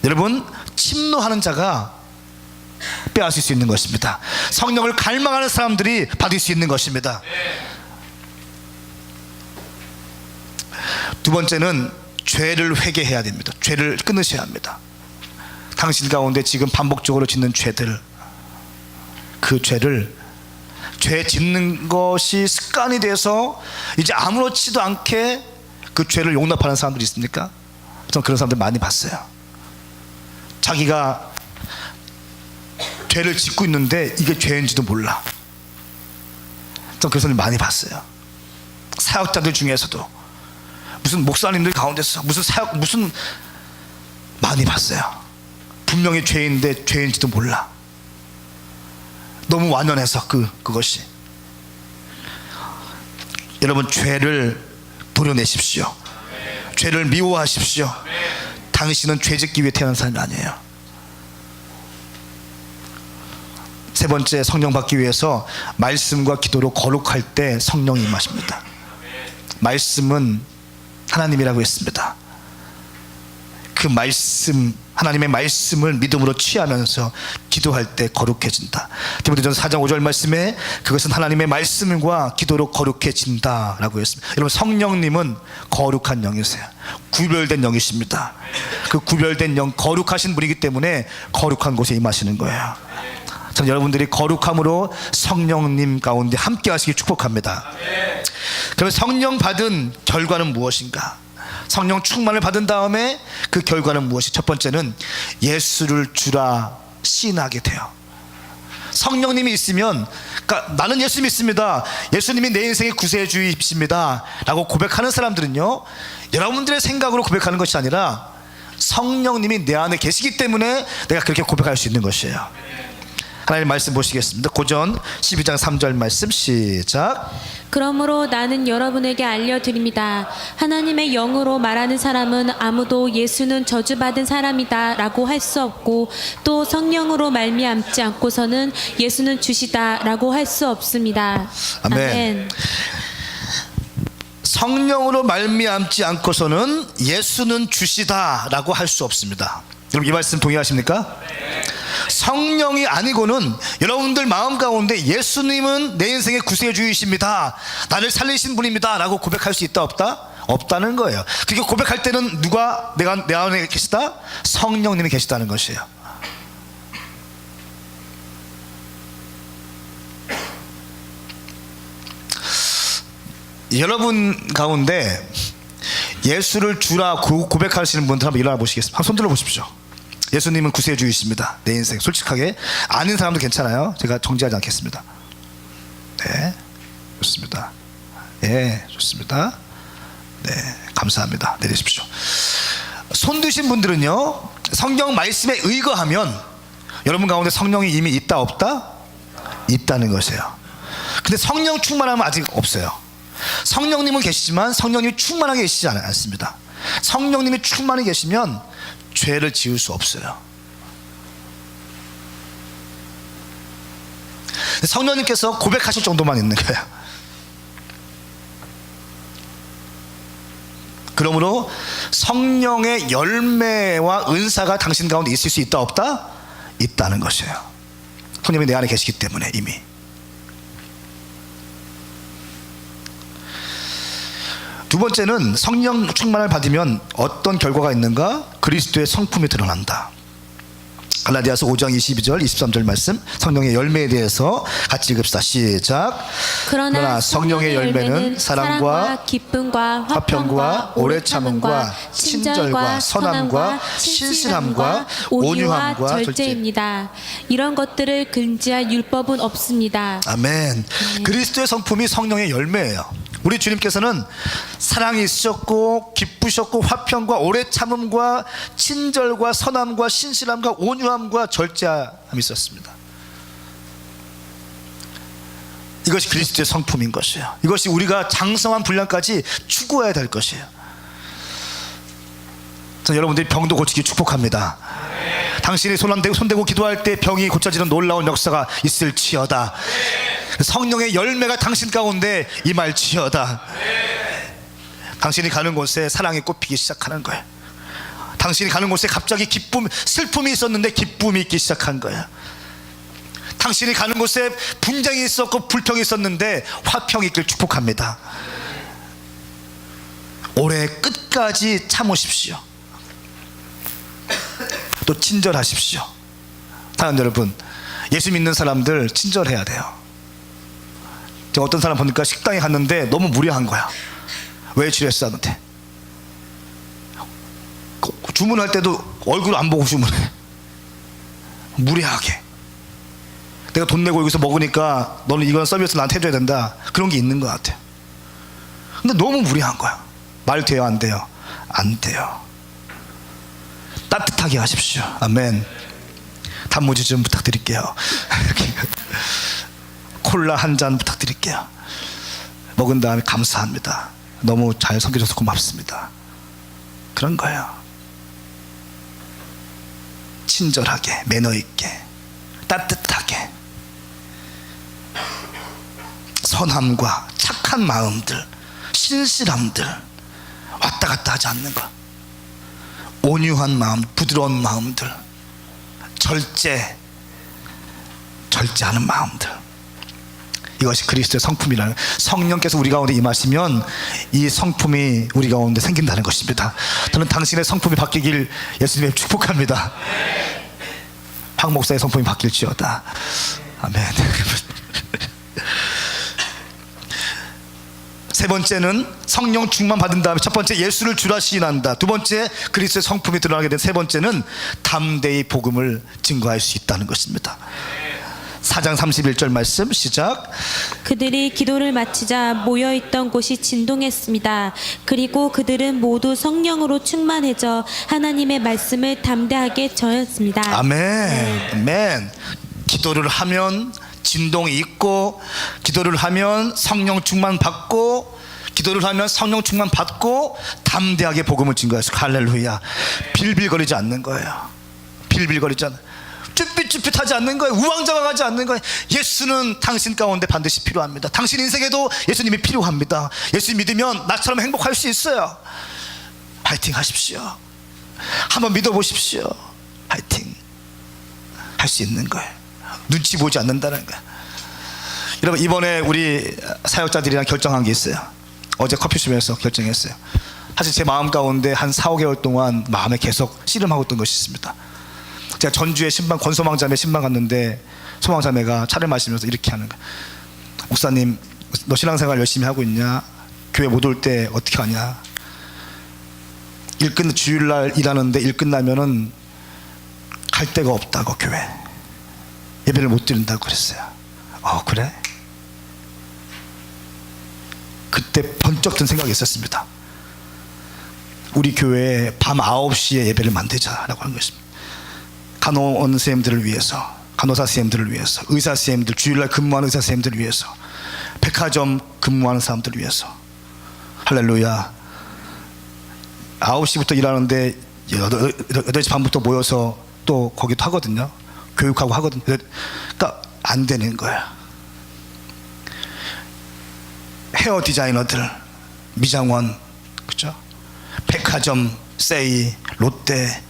여러분, 침노하는 자가 빼앗을 수 있는 것입니다. 성령을 갈망하는 사람들이 받을 수 있는 것입니다. 두 번째는 죄를 회개해야 됩니다. 죄를 끊으셔야 합니다. 당신 가운데 지금 반복적으로 짓는 죄들, 그 죄 짓는 것이 습관이 돼서 이제 아무렇지도 않게 그 죄를 용납하는 사람들이 있습니까? 저는 그런 사람들 많이 봤어요. 자기가 죄를 짓고 있는데 이게 죄인지도 몰라. 저는 그런 사람들 많이 봤어요. 사역자들 중에서도 무슨 목사님들 가운데서 무슨 많이 봤어요. 분명히 죄인데 죄인지도 몰라. 너무 완연해서 그것이. 여러분, 죄를 도려내십시오. 죄를 미워하십시오. 당신은 죄 짓기 위해 태어난 사람이 아니에요. 세 번째, 성령 받기 위해서 말씀과 기도로 거룩할 때 성령이 임하십니다. 말씀은 하나님이라고 했습니다. 그 말씀, 하나님의 말씀을 믿음으로 취하면서 기도할 때 거룩해진다. 디모데전서 4장 5절 말씀에 그것은 하나님의 말씀과 기도로 거룩해진다 라고 했습니다. 여러분, 성령님은 거룩한 영이세요. 구별된 영이십니다. 그 구별된 영, 거룩하신 분이기 때문에 거룩한 곳에 임하시는 거예요. 저는 여러분들이 거룩함으로 성령님 가운데 함께 하시길 축복합니다. 그러면 성령 받은 결과는 무엇인가? 성령 충만을 받은 다음에 그 결과는 무엇이? 첫 번째는 예수를 주라 시인하게 돼요. 성령님이 있으면, 그러니까 나는 예수 믿습니다, 예수님이 내 인생의 구세주이십니다 라고 고백하는 사람들은요, 여러분들의 생각으로 고백하는 것이 아니라 성령님이 내 안에 계시기 때문에 내가 그렇게 고백할 수 있는 것이에요. 하나님 말씀 보시겠습니다. 고전 12장 3절 말씀 시작. 그러므로 나는 여러분에게 알려드립니다. 하나님의 영으로 말하는 사람은 아무도 예수는 저주받은 사람이다 라고 할 수 없고, 또 성령으로 말미암지 않고서는 예수는 주시다 라고 할 수 없습니다. 아멘. 성령으로 말미암지 않고서는 예수는 주시다 라고 할 수 없습니다. 여러분 이 말씀 동의하십니까? 성령이 아니고는 여러분들 마음 가운데 예수님은 내 인생의 구세주이십니다, 나를 살리신 분입니다 라고 고백할 수 있다 없다? 없다는 거예요. 그렇게 고백할 때는 누가 내 안에 계시다? 성령님이 계시다는 것이에요. 여러분 가운데 예수를 주라 고백하시는 분들 한번 일어나 보시겠습니다. 한번 손 들어 보십시오. 예수님은 구세주이십니다, 내 인생. 솔직하게 아는 사람도 괜찮아요. 제가 정지하지 않겠습니다. 네, 좋습니다. 네, 좋습니다. 네, 감사합니다. 내리십시오. 손 드신 분들은요, 성경 말씀에 의거하면 여러분 가운데 성령이 이미 있다 없다? 있다는 것이에요. 근데 성령 충만하면 아직 없어요. 성령님은 계시지만 성령님이 충만하게 계시지 않습니다. 성령님이 충만히 계시면 죄를 지을 수 없어요. 성령님께서 고백하실 정도만 있는 거예요. 그러므로 성령의 열매와 은사가 당신 가운데 있을 수 있다 없다? 있다는 것이에요. 성령이 내 안에 계시기 때문에 이미. 두 번째는 성령 충만을 받으면 어떤 결과가 있는가? 그리스도의 성품이 드러난다. 갈라디아서 5장 22절 23절 말씀, 성령의 열매에 대해서 같이 읽읍시다. 시작. 그러나 성령의 열매는 사랑과 기쁨과 화평과 오래 참음과 친절과 선함과 신실함과 온유함과 절제입니다. 이런 것들을 금지할 율법은 없습니다. 아멘. 그리스도의 성품이 성령의 열매예요. 우리 주님께서는 사랑이 있으셨고 기쁘셨고 화평과 오래 참음과 친절과 선함과 신실함과 온유함과 절제함이 있었습니다. 이것이 그리스도의 성품인 것이에요. 이것이 우리가 장성한 분량까지 추구해야 될 것이에요. 여러분들이 병도 고치기 축복합니다. 당신이 손대고 기도할 때 병이 고쳐지는 놀라운 역사가 있을지어다. 성령의 열매가 당신 가운데 임할지어다. 당신이 가는 곳에 사랑이 꽃피기 시작하는 거예요. 당신이 가는 곳에 갑자기 슬픔이 있었는데 기쁨이 있기 시작한 거예요. 당신이 가는 곳에 분쟁이 있었고 불평이 있었는데 화평이 있길 축복합니다. 올해 끝까지 참으십시오. 또 친절하십시오. 사랑하는 여러분, 예수 믿는 사람들 친절해야 돼요. 제가 어떤 사람 보니까 식당에 갔는데 너무 무례한 거야. 웨이트레스한테 주문할 때도 얼굴 안 보고 주문해. 무례하게. 내가 돈 내고 여기서 먹으니까 너는 이건 서비스 나한테 해줘야 된다, 그런 게 있는 것 같아요. 근데 너무 무례한 거야. 말 돼요 안 돼요? 안 돼요. 따뜻하게 하십시오. 아멘. 단무지 좀 부탁드릴게요. 콜라 한 잔 부탁드릴게요. 먹은 다음에 감사합니다, 너무 잘 섬겨줘서 고맙습니다, 그런 거예요. 친절하게, 매너 있게, 따뜻하게, 선함과 착한 마음들, 신실함들, 왔다 갔다 하지 않는 것, 온유한 마음, 부드러운 마음들, 절제하는 마음들, 이것이 그리스도의 성품이라는, 성령께서 우리 가운데 임하시면 이 성품이 우리 가운데 생긴다는 것입니다. 저는 당신의 성품이 바뀌길 예수님의 축복합니다. 박 목사의 성품이 바뀔지어다. 아멘. 세 번째는 성령 충만 받은 다음에, 첫 번째 예수를 주라 시인한다. 두 번째 그리스도의 성품이 드러나게 된 세 번째는 담대히 복음을 증거할 수 있다는 것입니다. 4장 31절 말씀 시작. 그들이 기도를 마치자 모여있던 곳이 진동했습니다. 그리고 그들은 모두 성령으로 충만해져 하나님의 말씀을 담대하게 전했습니다. 아멘. 아멘. 기도를 하면 진동이 있고, 기도를 하면 성령 충만 받고, 기도를 하면 성령 충만 받고 담대하게 복음을 증거할 수. 할렐루야. 빌빌거리지 않는 거예요. 빌빌거리지 않는, 쭈삣쭈삣하지 않는 거예요. 우왕좌왕하지 않는 거예요. 예수는 당신 가운데 반드시 필요합니다. 당신 인생에도 예수님이 필요합니다. 예수 믿으면 나처럼 행복할 수 있어요. 파이팅 하십시오. 한번 믿어보십시오. 화이팅. 할 수 있는 거예요. 눈치 보지 않는다는 거예요. 여러분, 이번에 우리 사역자들이랑 결정한 게 있어요. 어제 커피숍에서 결정했어요. 사실 제 마음 가운데 한 4, 5개월 동안 마음에 계속 씨름하고 있던 것이 있습니다. 제가 전주에 권소망자매 신방 갔는데 소망자매가 차를 마시면서 이렇게 하는 거예요. 목사님, 너 신앙생활 열심히 하고 있냐? 교회 못 올 때 어떻게 하냐? 주일날 일하는데 일 끝나면은 갈 데가 없다고, 교회 예배를 못 드린다고 그랬어요. 그래? 그때 번쩍 든 생각이 있었습니다. 우리 교회에 밤 9시에 예배를 만들자라고 하는 것입니다. 간호원 선생님들을 위해서, 간호사 선생님들을 위해서, 의사 선생님들, 주일날 근무하는 의사 선생님들을 위해서, 백화점 근무하는 사람들을 위해서. 할렐루야. 9시부터 일하는데 8시 반부터 모여서 또 거기도 하거든요. 교육하고 하거든요. 그러니까 안 되는 거야. 헤어 디자이너들, 미장원, 그죠? 백화점, 세이, 롯데,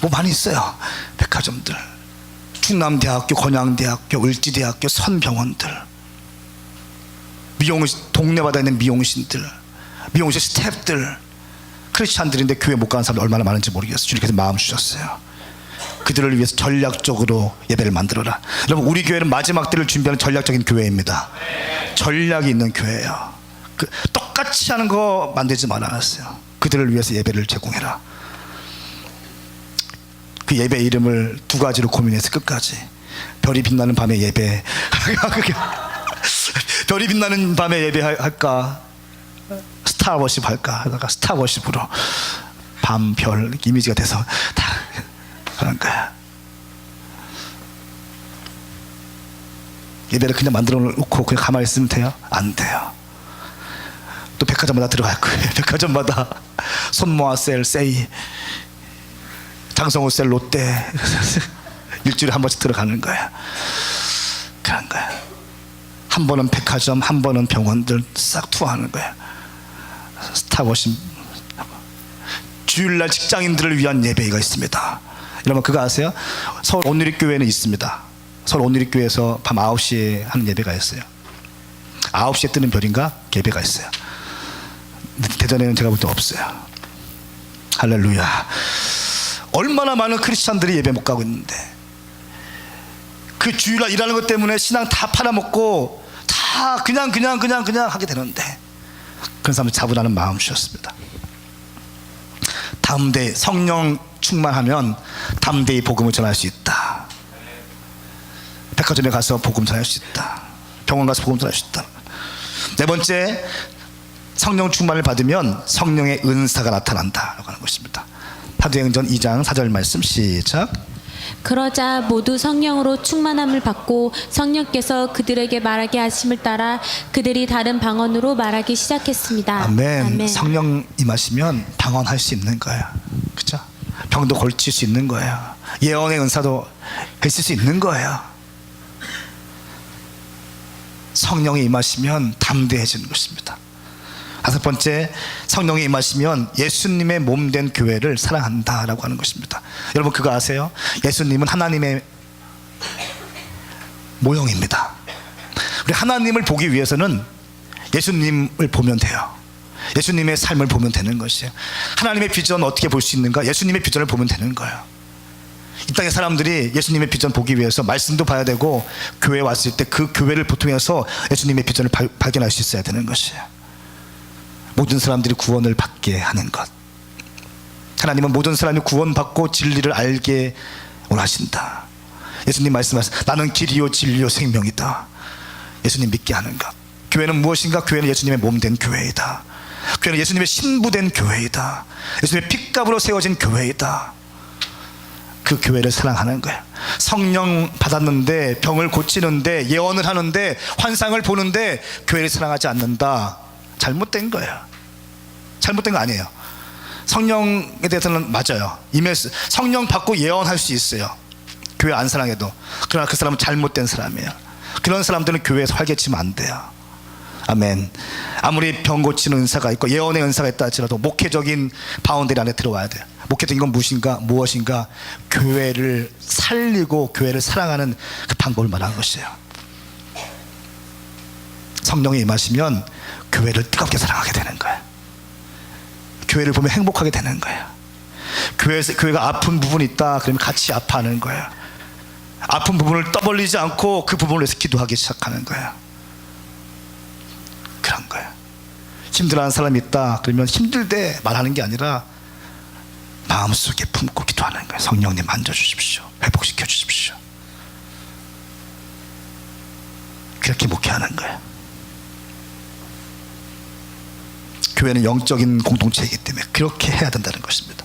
뭐 많이 있어요. 백화점들, 충남대학교, 건양대학교, 을지대학교, 선병원들, 동네마다 있는 미용실들, 미용실 스태프들, 크리스찬들인데 교회 못 가는 사람들 얼마나 많은지 모르겠어요. 주님께서 마음 주셨어요. 그들을 위해서 전략적으로 예배를 만들어라. 여러분, 우리 교회는 마지막 때를 준비하는 전략적인 교회입니다. 전략이 있는 교회예요. 똑같이 하는 거 만들지 말아놨어요. 그들을 위해서 예배를 제공해라. 그 예배 이름을 2가지로 고민해서 끝까지. 별이 빛나는 밤에 예배. 별이 빛나는 밤에 예배 할까? 스타 워십 할까? 하다가 스타 워십으로 밤, 별 이미지가 돼서 다 그런 거야. 예배를 그냥 만들어 놓고 그냥 가만히 있으면 돼요? 안 돼요. 또 백화점마다 들어갈 거예요. 백화점마다 손모아 셀, 세이, 장성호 셀, 롯데 일주일에 한 번씩 들어가는 거야. 그런 거야. 한 번은 백화점, 한 번은 병원들 싹 투어하는 거야. 스타워십. 주일날 직장인들을 위한 예배가 있습니다. 여러분, 그거 아세요? 서울 온누리교회는 있습니다. 서울 온누리교회에서 밤 9시에 하는 예배가 있어요. 9시에 뜨는 별인가? 예배가 있어요. 대전에는 제가 볼 때 없어요. 할렐루야. 얼마나 많은 크리스찬들이 예배 못 가고 있는데, 그 주일날 일하는 것 때문에 신앙 다 팔아먹고 다 그냥 하게 되는데, 그런 사람들 자분하는 마음 주셨습니다. 다음 대 성령 충만하면 담대히 복음을 전할 수 있다. 백화점에 가서 복음 전할 수 있다. 병원 가서 복음 전할 수 있다. 4번째, 성령 충만을 받으면 성령의 은사가 나타난다라고 하는 것입니다. 사도행전 2장 4절 말씀 시작. 그러자 모두 성령으로 충만함을 받고 성령께서 그들에게 말하게 하심을 따라 그들이 다른 방언으로 말하기 시작했습니다. 아멘. 성령 임하시면 방언할 수 있는 거야. 그죠? 병도 고칠 수 있는 거예요. 예언의 은사도 있을 수 있는 거예요. 성령이 임하시면 담대해지는 것입니다. 5번째, 성령이 임하시면 예수님의 몸된 교회를 사랑한다라고 하는 것입니다. 여러분, 그거 아세요? 예수님은 하나님의 모형입니다. 우리 하나님을 보기 위해서는 예수님을 보면 돼요. 예수님의 삶을 보면 되는 것이에요. 하나님의 비전 어떻게 볼 수 있는가? 예수님의 비전을 보면 되는 거예요. 이 땅의 사람들이 예수님의 비전 보기 위해서 말씀도 봐야 되고, 교회에 왔을 때 그 교회를 보통해서 예수님의 비전을 발견할 수 있어야 되는 것이에요. 모든 사람들이 구원을 받게 하는 것. 하나님은 모든 사람이 구원받고 진리를 알게 원하신다. 예수님 말씀하신 나는 길이요 진리요 생명이다. 예수님 믿게 하는 것. 교회는 무엇인가? 교회는 예수님의 몸된 교회이다. 교회는 예수님의 신부된 교회이다. 예수님의 핏값으로 세워진 교회이다. 그 교회를 사랑하는 거야. 성령 받았는데, 병을 고치는데, 예언을 하는데, 환상을 보는데 교회를 사랑하지 않는다. 잘못된 거예요. 잘못된 거 아니에요. 성령에 대해서는 맞아요. 성령 받고 예언할 수 있어요. 교회 안 사랑해도. 그러나 그 사람은 잘못된 사람이에요. 그런 사람들은 교회에서 활개치면 안 돼요. 아멘. 아무리 병 고치는 은사가 있고 예언의 은사가 있다 할지라도 목회적인 바운더리 안에 들어와야 돼요. 목회적인 건 무엇인가? 교회를 살리고 교회를 사랑하는 그 방법을 말하는 것이에요. 성령이 임하시면 교회를 뜨겁게 사랑하게 되는 거예요. 교회를 보면 행복하게 되는 거예요. 교회가 아픈 부분이 있다 그러면 같이 아파하는 거예요. 아픈 부분을 떠벌리지 않고 그 부분을 위해서 기도하기 시작하는 거예요. 그런 거예요. 힘들어하는 사람이 있다 그러면 힘들대 말하는 게 아니라 마음속에 품고 기도하는 거예요. 성령님 만져주십시오. 회복시켜 주십시오. 그렇게 목회하는 거예요. 교회는 영적인 공동체이기 때문에 그렇게 해야 된다는 것입니다.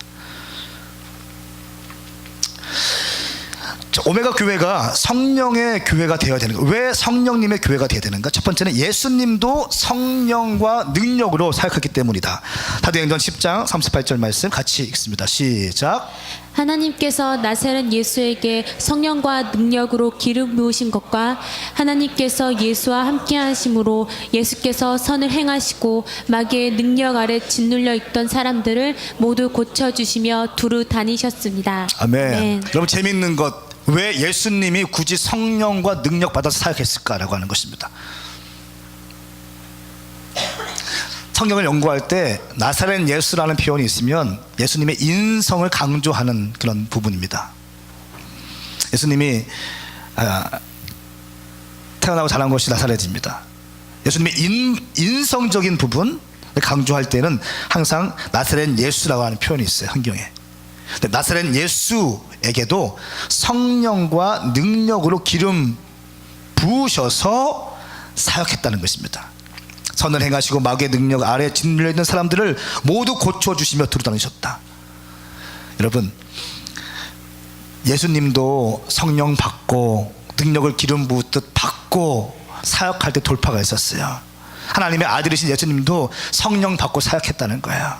오메가 교회가 성령의 교회가 되어야 되는 거예요. 왜 성령님의 교회가 되어야 되는가? 첫 번째는 예수님도 성령과 능력으로 사역했기 때문이다. 사도행전 10장 38절 말씀 같이 읽습니다. 시작. 하나님께서 나사렛 예수에게 성령과 능력으로 기름 부으신 것과 하나님께서 예수와 함께 하심으로 예수께서 선을 행하시고 마귀의 능력 아래 짓눌려 있던 사람들을 모두 고쳐주시며 두루 다니셨습니다. 아멘. 여러분 재미있는 것, 왜 예수님이 굳이 성령과 능력 받아서 사역했을까라고 하는 것입니다. 성경을 연구할 때 나사렛 예수라는 표현이 있으면 예수님의 인성을 강조하는 그런 부분입니다. 예수님이 태어나고 자란 곳이 나사렛입니다. 예수님의 인성적인 부분을 강조할 때는 항상 나사렛 예수라고 하는 표현이 있어요. 성경에. 근데 나사렛 예수에게도 성령과 능력으로 기름 부으셔서 사역했다는 것입니다. 선을 행하시고 마귀의 능력 아래 짓눌려 있는 사람들을 모두 고쳐주시며 두루다니셨다. 여러분, 예수님도 성령 받고 능력을 기름 부으듯 받고 사역할 때 돌파가 있었어요. 하나님의 아들이신 예수님도 성령 받고 사역했다는 거예요.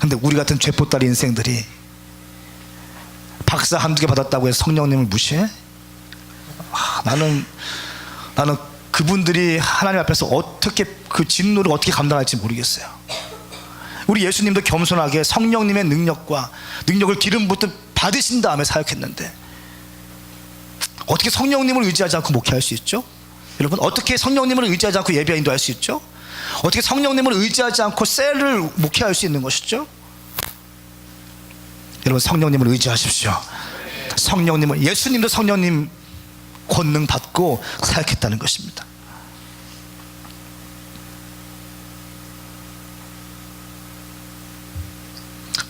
근데 우리 같은 죄포따리 인생들이 박사 한두 개 받았다고 해서 성령님을 무시해? 나는 그분들이 하나님 앞에서 어떻게 그 진노를 어떻게 감당할지 모르겠어요. 우리 예수님도 겸손하게 성령님의 능력을 기름 붓듯 받으신 다음에 사역했는데 어떻게 성령님을 의지하지 않고 목회할 수 있죠? 여러분, 어떻게 성령님을 의지하지 않고 예배 인도할 수 있죠? 어떻게 성령님을 의지하지 않고 셀을 목회할 수 있는 것이죠? 여러분, 성령님을 의지하십시오. 예수님도 성령님 권능 받고 사역했다는 것입니다.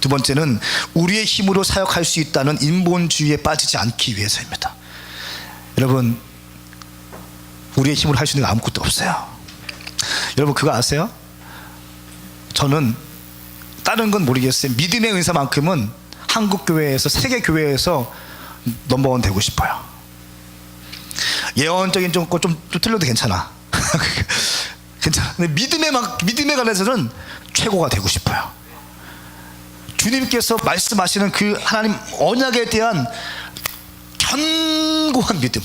두 번째는 우리의 힘으로 사역할 수 있다는 인본주의에 빠지지 않기 위해서입니다. 여러분, 우리의 힘으로 할 수 있는 게 아무것도 없어요. 여러분 그거 아세요? 저는 다른 건 모르겠어요. 믿음의 은사만큼은 한국교회에서 세계교회에서 넘버원 되고 싶어요. 예언적인 좀 틀려도 괜찮아. 괜찮아. 근데 믿음에 관해서는 최고가 되고 싶어요. 주님께서 말씀하시는 그 하나님 언약에 대한 견고한 믿음.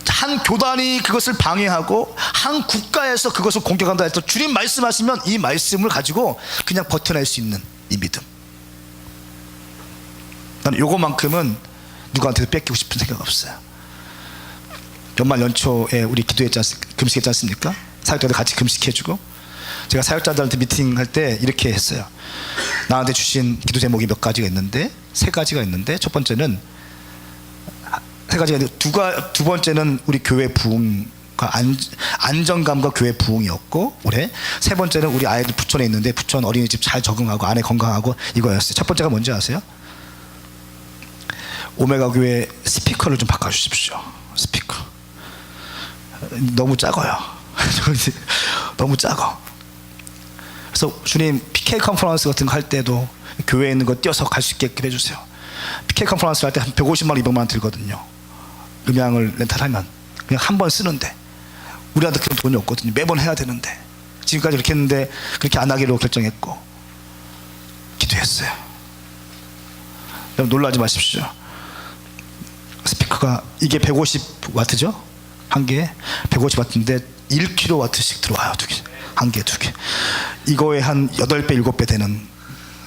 한 교단이 그것을 방해하고 한 국가에서 그것을 공격한다 해서 주님 말씀하시면 이 말씀을 가지고 그냥 버텨낼 수 있는 이 믿음. 나는 요거만큼은 누구한테도 뺏기고 싶은 생각 없어요. 연말 연초에 우리 금식했지 않습니까? 사역자들 같이 금식해주고 제가 사역자들한테 미팅할 때 이렇게 했어요. 나한테 주신 기도 제목이 몇 가지가 있는데 세 가지가 있는데 첫 번째는 두 번째는 우리 교회 부흥과 안정감과 교회 부흥이었고 올해 세 번째는 우리 아이들 부천에 있는데 부천 어린이집 잘 적응하고 아내 건강하고 이거였어요. 첫 번째가 뭔지 아세요? 오메가 교회 스피커를 좀 바꿔주십시오. 스피커 너무 작아요. 너무 작아. 그래서 주님 PK 컨퍼런스 같은 거 할 때도 교회에 있는 거 띄어서 갈 수 있게끔 해주세요. PK 컨퍼런스 할 때 한 150만 원 200만 원 들거든요. 음향을 렌탈하면 그냥 한 번 쓰는데 우리한테 그런 돈이 없거든요. 매번 해야 되는데 지금까지 그렇게 했는데 그렇게 안 하기로 결정했고 기도했어요. 여러분 놀라지 마십시오. 스피커가 이게 150와트죠? 한 개에 150와트인데 1kW씩 들어와요. 두 개. 한 개, 두 개. 이거에 한 8배, 7배 되는,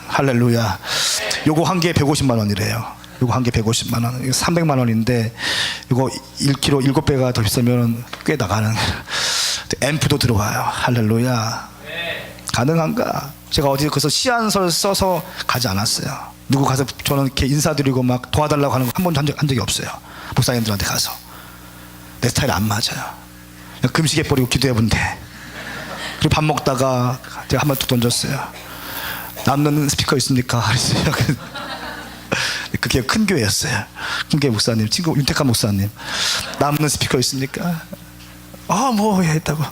할렐루야. 요거 한 개에 150만 원이래요. 요거 한 개 150만 원. 이거 300만 원인데, 이거 1kg 7배가 더 비싸면 꽤 나가는. 앰프도 들어와요. 할렐루야. 가능한가? 제가 어디 가서 시안설 써서 가지 않았어요. 누구 가서 저는 이렇게 인사드리고 막 도와달라고 하는 거 한 번도 한 적이 없어요. 목사님들한테 가서. 내 스타일 안 맞아요. 그냥 금식해 버리고 기도해보면 돼. 그리고 밥 먹다가 제가 한 번 또 던졌어요. 남는 스피커 있습니까? 그랬어요. 그게 큰 교회였어요. 큰 교회 목사님, 친구 윤택한 목사님. 남는 스피커 있습니까? 뭐 했다고.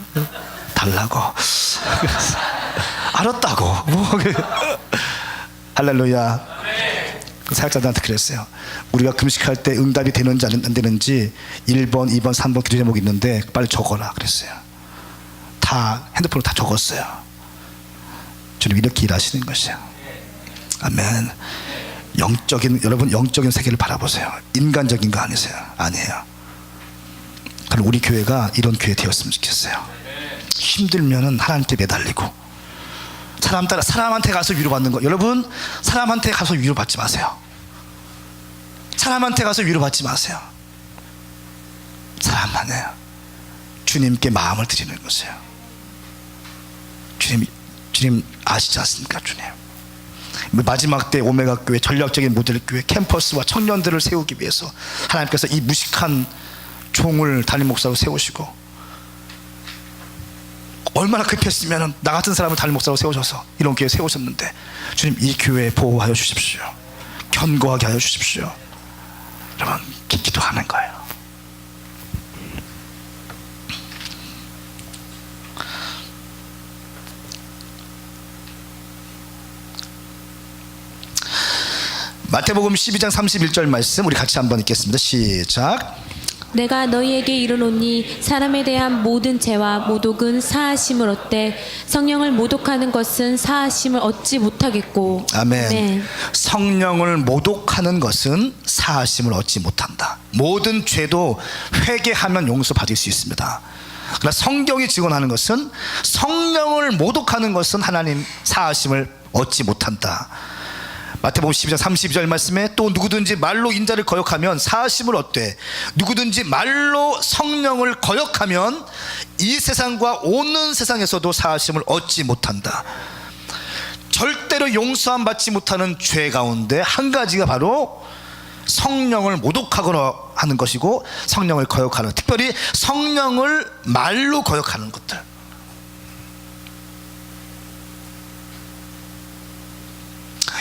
달라고. 알았다고. 할렐루야. 사역자들한테 그랬어요. 우리가 금식할 때 응답이 되는지 안 되는지 1번, 2번, 3번 기도 제목이 있는데 빨리 적어라 그랬어요. 다 핸드폰으로 다 적었어요. 주님 이렇게 일하시는 것이야. 아멘. 여러분 영적인 세계를 바라보세요. 인간적인 거 아니세요? 아니에요. 그럼 우리 교회가 이런 교회 되었으면 좋겠어요. 힘들면은 하나님께 매달리고 사람한테 가서 위로받는 거. 여러분 사람한테 가서 위로받지 마세요. 사람한테 가서 위로받지 마세요. 사람만요. 주님께 마음을 드리는 것이에요. 주님 아시지 않습니까? 주님 마지막 때 오메가 교회 전략적인 모델 교회 캠퍼스와 청년들을 세우기 위해서 하나님께서 이 무식한 종을 담임 목사로 세우시고 얼마나 급했으면 나 같은 사람을 담임 목사로 세우셔서 이런 교회 세우셨는데 주님 이 교회 보호하여 주십시오. 견고하게 하여 주십시오. 여러분 기도하는 거예요. 마태복음 12장 31절 말씀 우리 같이 한번 읽겠습니다. 시작. 내가 너희에게 이르노니 사람에 대한 모든 죄와 모독은 사하심을 얻되 성령을 모독하는 것은 사하심을 얻지 못하겠고. 아멘. 네. 성령을 모독하는 것은 사하심을 얻지 못한다. 모든 죄도 회개하면 용서받을 수 있습니다. 그러나 성경이 증언하는 것은 성령을 모독하는 것은 하나님 사하심을 얻지 못한다. 마태복음 12장 32절 말씀에 또 누구든지 말로 인자를 거역하면 사하심을 얻되 누구든지 말로 성령을 거역하면 이 세상과 오는 세상에서도 사하심을 얻지 못한다. 절대로 용서함 받지 못하는 죄 가운데 한 가지가 바로 성령을 모독하거나 하는 것이고 성령을 거역하는, 특별히 성령을 말로 거역하는 것들.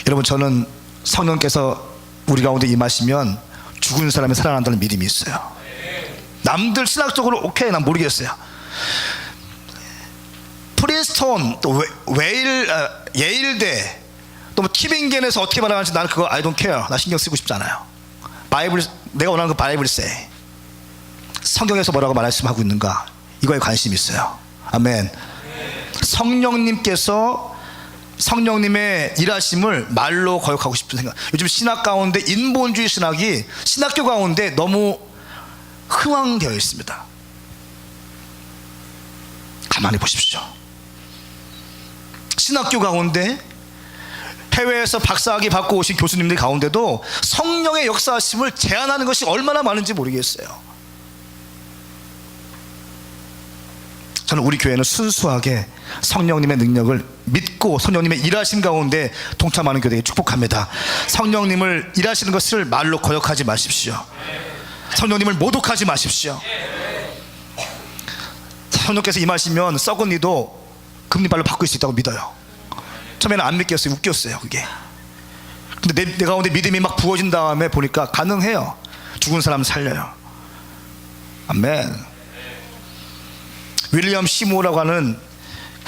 여러분 저는 성령께서 우리 가운데 임하시면 죽은 사람이 살아난다는 믿음이 있어요. 남들 신학적으로 오케이 난 모르겠어요. 프린스톤 또 예일대 또 뭐 티빙겐에서 어떻게 말하는지 나는 그거 I don't care. 나 신경 쓰고 싶지 않아요. 바이블, 내가 원하는 거 바이블 say. 성경에서 뭐라고 말씀하고 있는가 이거에 관심이 있어요. 아멘. 성령님의 일하심을 말로 거역하고 싶은 생각. 요즘 신학 가운데 인본주의 신학이 신학교 가운데 너무 흥황되어 있습니다. 가만히 보십시오. 신학교 가운데 해외에서 박사학위 받고 오신 교수님들 가운데도 성령의 역사하심을 제한하는 것이 얼마나 많은지 모르겠어요. 저는 우리 교회는 순수하게 성령님의 능력을 믿고 성령님의 일하심 가운데 동참하는 교회에 축복합니다. 성령님을 일하시는 것을 말로 거역하지 마십시오. 성령님을 모독하지 마십시오. 성령께서 임하시면 썩은 이도 금리발로 바꿀 수 있다고 믿어요. 처음에는 안 믿겠어요. 웃겼어요 그게. 근데 내 가운데 믿음이 막 부어진 다음에 보니까 가능해요. 죽은 사람 살려요. 아멘. 윌리엄 시모라고 하는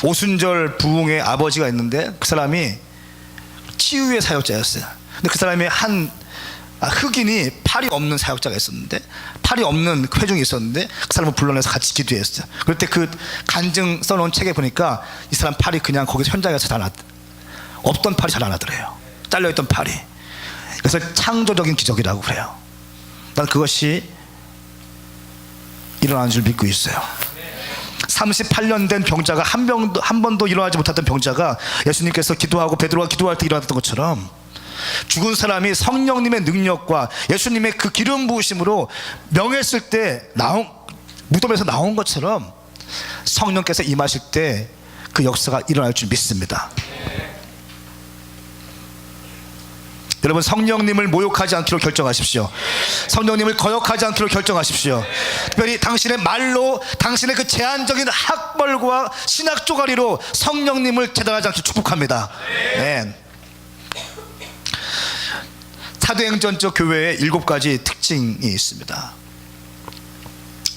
오순절 부흥의 아버지가 있는데 그 사람이 치유의 사역자였어요. 근데 그 사람이 흑인이 팔이 없는 사역자가 있었는데, 팔이 없는 회중이 있었는데 그 사람을 불러내서 같이 기도했어요. 그럴 때 그 간증 써놓은 책에 보니까 이 사람 팔이 그냥 거기서 현장에서 없던 팔이 자라나더래요. 잘려있던 팔이. 그래서 창조적인 기적이라고 그래요. 난 그것이 일어나는 줄 믿고 있어요. 38년 된 병자가 한 번도 일어나지 못했던 병자가 예수님께서 기도하고 베드로가 기도할 때 일어났던 것처럼 죽은 사람이 성령님의 능력과 예수님의 그 기름 부으심으로 명했을 때 무덤에서 나온 것처럼 성령께서 임하실 때 그 역사가 일어날 줄 믿습니다. 여러분, 성령님을 모욕하지 않기로 결정하십시오. 성령님을 거역하지 않기로 결정하십시오. 특별히 당신의 말로, 당신의 그 제한적인 학벌과 신학 쪼가리로 성령님을 재단하지 않기로 축복합니다. 네. 사도행전적 교회에 7가지 특징이 있습니다.